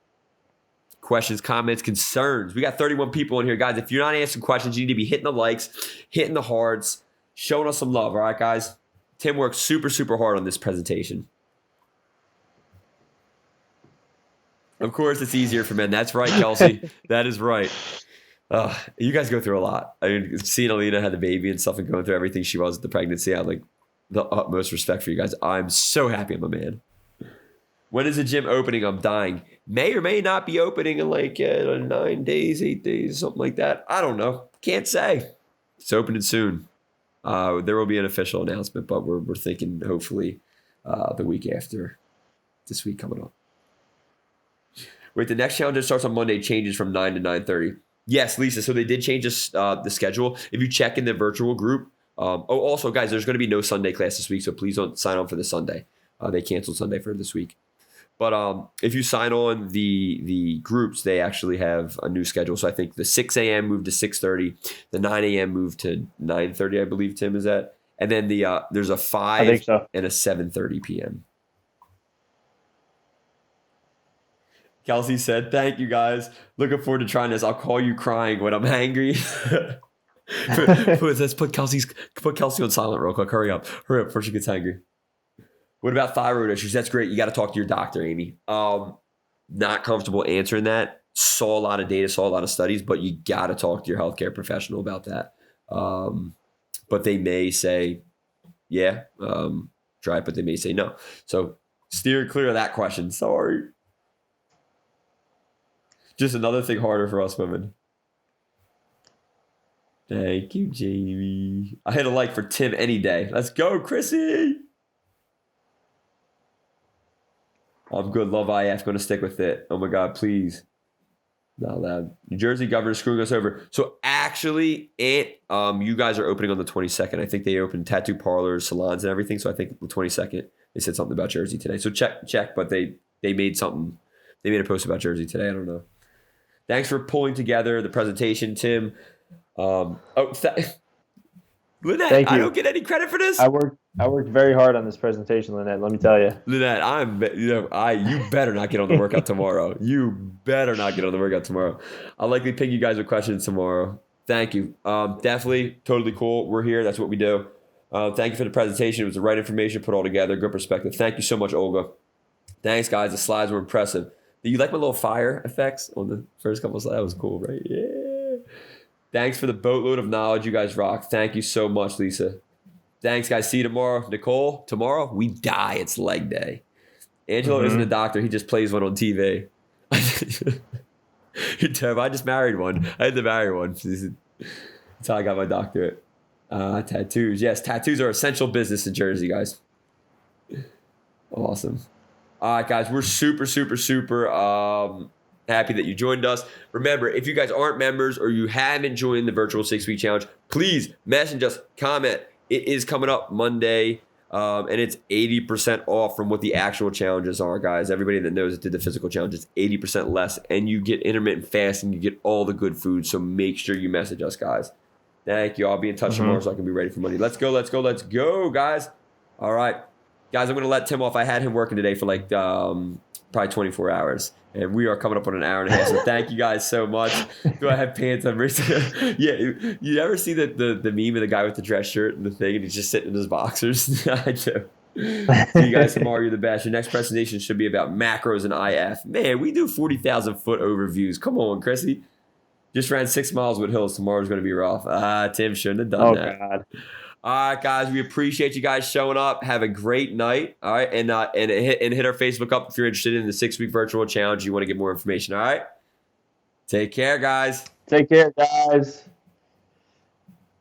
Questions, comments, concerns. We got 31 people in here, guys. If you're not answering questions, you need to be hitting the likes, hitting the hearts, showing us some love. All right, guys. Tim worked super, super hard on this presentation. Of course, it's easier for men. That's right, Kelsey. That is right. You guys go through a lot. I mean, seeing Alina had the baby and stuff and going through everything she was with the pregnancy, I have like the utmost respect for you guys. I'm so happy I'm a man. When is the gym opening? I'm dying. May or may not be opening in like 9 days, 8 days, something like that. I don't know. Can't say. It's opening soon. There will be an official announcement, but we're thinking hopefully the week after this week coming up. Wait, the next challenge that starts on Monday changes from 9 to 9:30. Yes, Lisa. So they did change the schedule. If you check in the virtual group. Also, guys, there's going to be no Sunday class this week, so please don't sign on for the Sunday. They canceled Sunday for this week. But if you sign on the groups, they actually have a new schedule. So I think the 6 a.m. moved to 6:30, the 9 a.m. moved to 9:30, I believe, Tim, is that? And then there's a 5 and a 7:30 p.m. Kelsey said, thank you, guys. Looking forward to trying this. I'll call you crying when I'm angry. Let's put Kelsey on silent real quick. Hurry up before she gets angry. What about thyroid issues? That's great. You got to talk to your doctor, Amy. Not comfortable answering that. Saw a lot of data, saw a lot of studies, but you got to talk to your healthcare professional about that. But they may say, yeah, try it, but they may say no. So steer clear of that question. Sorry. Just another thing harder for us women. Thank you, Jamie. I hit a like for Tim any day. Let's go, Chrissy. I'm good. Love IF. Going to stick with it. Oh my God, please. Not loud. New Jersey governor screwing us over. So actually, you guys are opening on the 22nd. I think they opened tattoo parlors, salons, and everything. So I think the 22nd they said something about Jersey today. So check. But they made something. They made a post about Jersey today. I don't know. Thanks for pulling together the presentation, Tim. Lynette, Thank you. I don't get any credit for this. I worked very hard on this presentation, Lynette. Let me tell you. Lynette, you better not get on the workout tomorrow. You better not get on the workout tomorrow. I'll likely ping you guys with questions tomorrow. Thank you. Definitely, totally cool. We're here. That's what we do. Thank you for the presentation. It was the right information put all together. Good perspective. Thank you so much, Olga. Thanks, guys. The slides were impressive. Did you like my little fire effects on the first couple of slides? That was cool, right? Yeah. Thanks for the boatload of knowledge. You guys rock. Thank you so much, Lisa. Thanks, guys. See you tomorrow. Nicole, tomorrow we die. It's leg day. Angelo isn't a doctor. He just plays one on TV. I just married one. I had to marry one. That's how I got my doctorate. Tattoos. Yes, tattoos are essential business in Jersey, guys. Awesome. All right, guys. We're super, super, super happy that you joined us. Remember, if you guys aren't members or you haven't joined the virtual 6-week challenge, please message us, comment. It is coming up Monday, and it's 80% off from what the actual challenges are, guys. Everybody that knows it did the physical challenge, it's 80% less, and you get intermittent fasting. You get all the good food, so make sure you message us, guys. Thank you. I'll be in touch tomorrow so I can be ready for Monday. Let's go, guys. All right. Guys, I'm going to let Tim off. I had him working today for like probably 24 hours. And we are coming up on an hour and a half. So thank you guys so much. Do I have pants on? Yeah. You ever see the meme of the guy with the dress shirt and the thing, and he's just sitting in his boxers? I do. See you guys tomorrow. You're the best. Your next presentation should be about macros and IF. Man, we do 40,000 foot overviews. Come on, Chrissy. Just ran 6 miles with hills. Tomorrow's going to be rough. Tim shouldn't have done that. God. All right, guys, we appreciate you guys showing up. Have a great night. All right, and hit our Facebook up if you're interested in the 6-week virtual challenge. You want to get more information. All right, take care, guys. Take care, guys.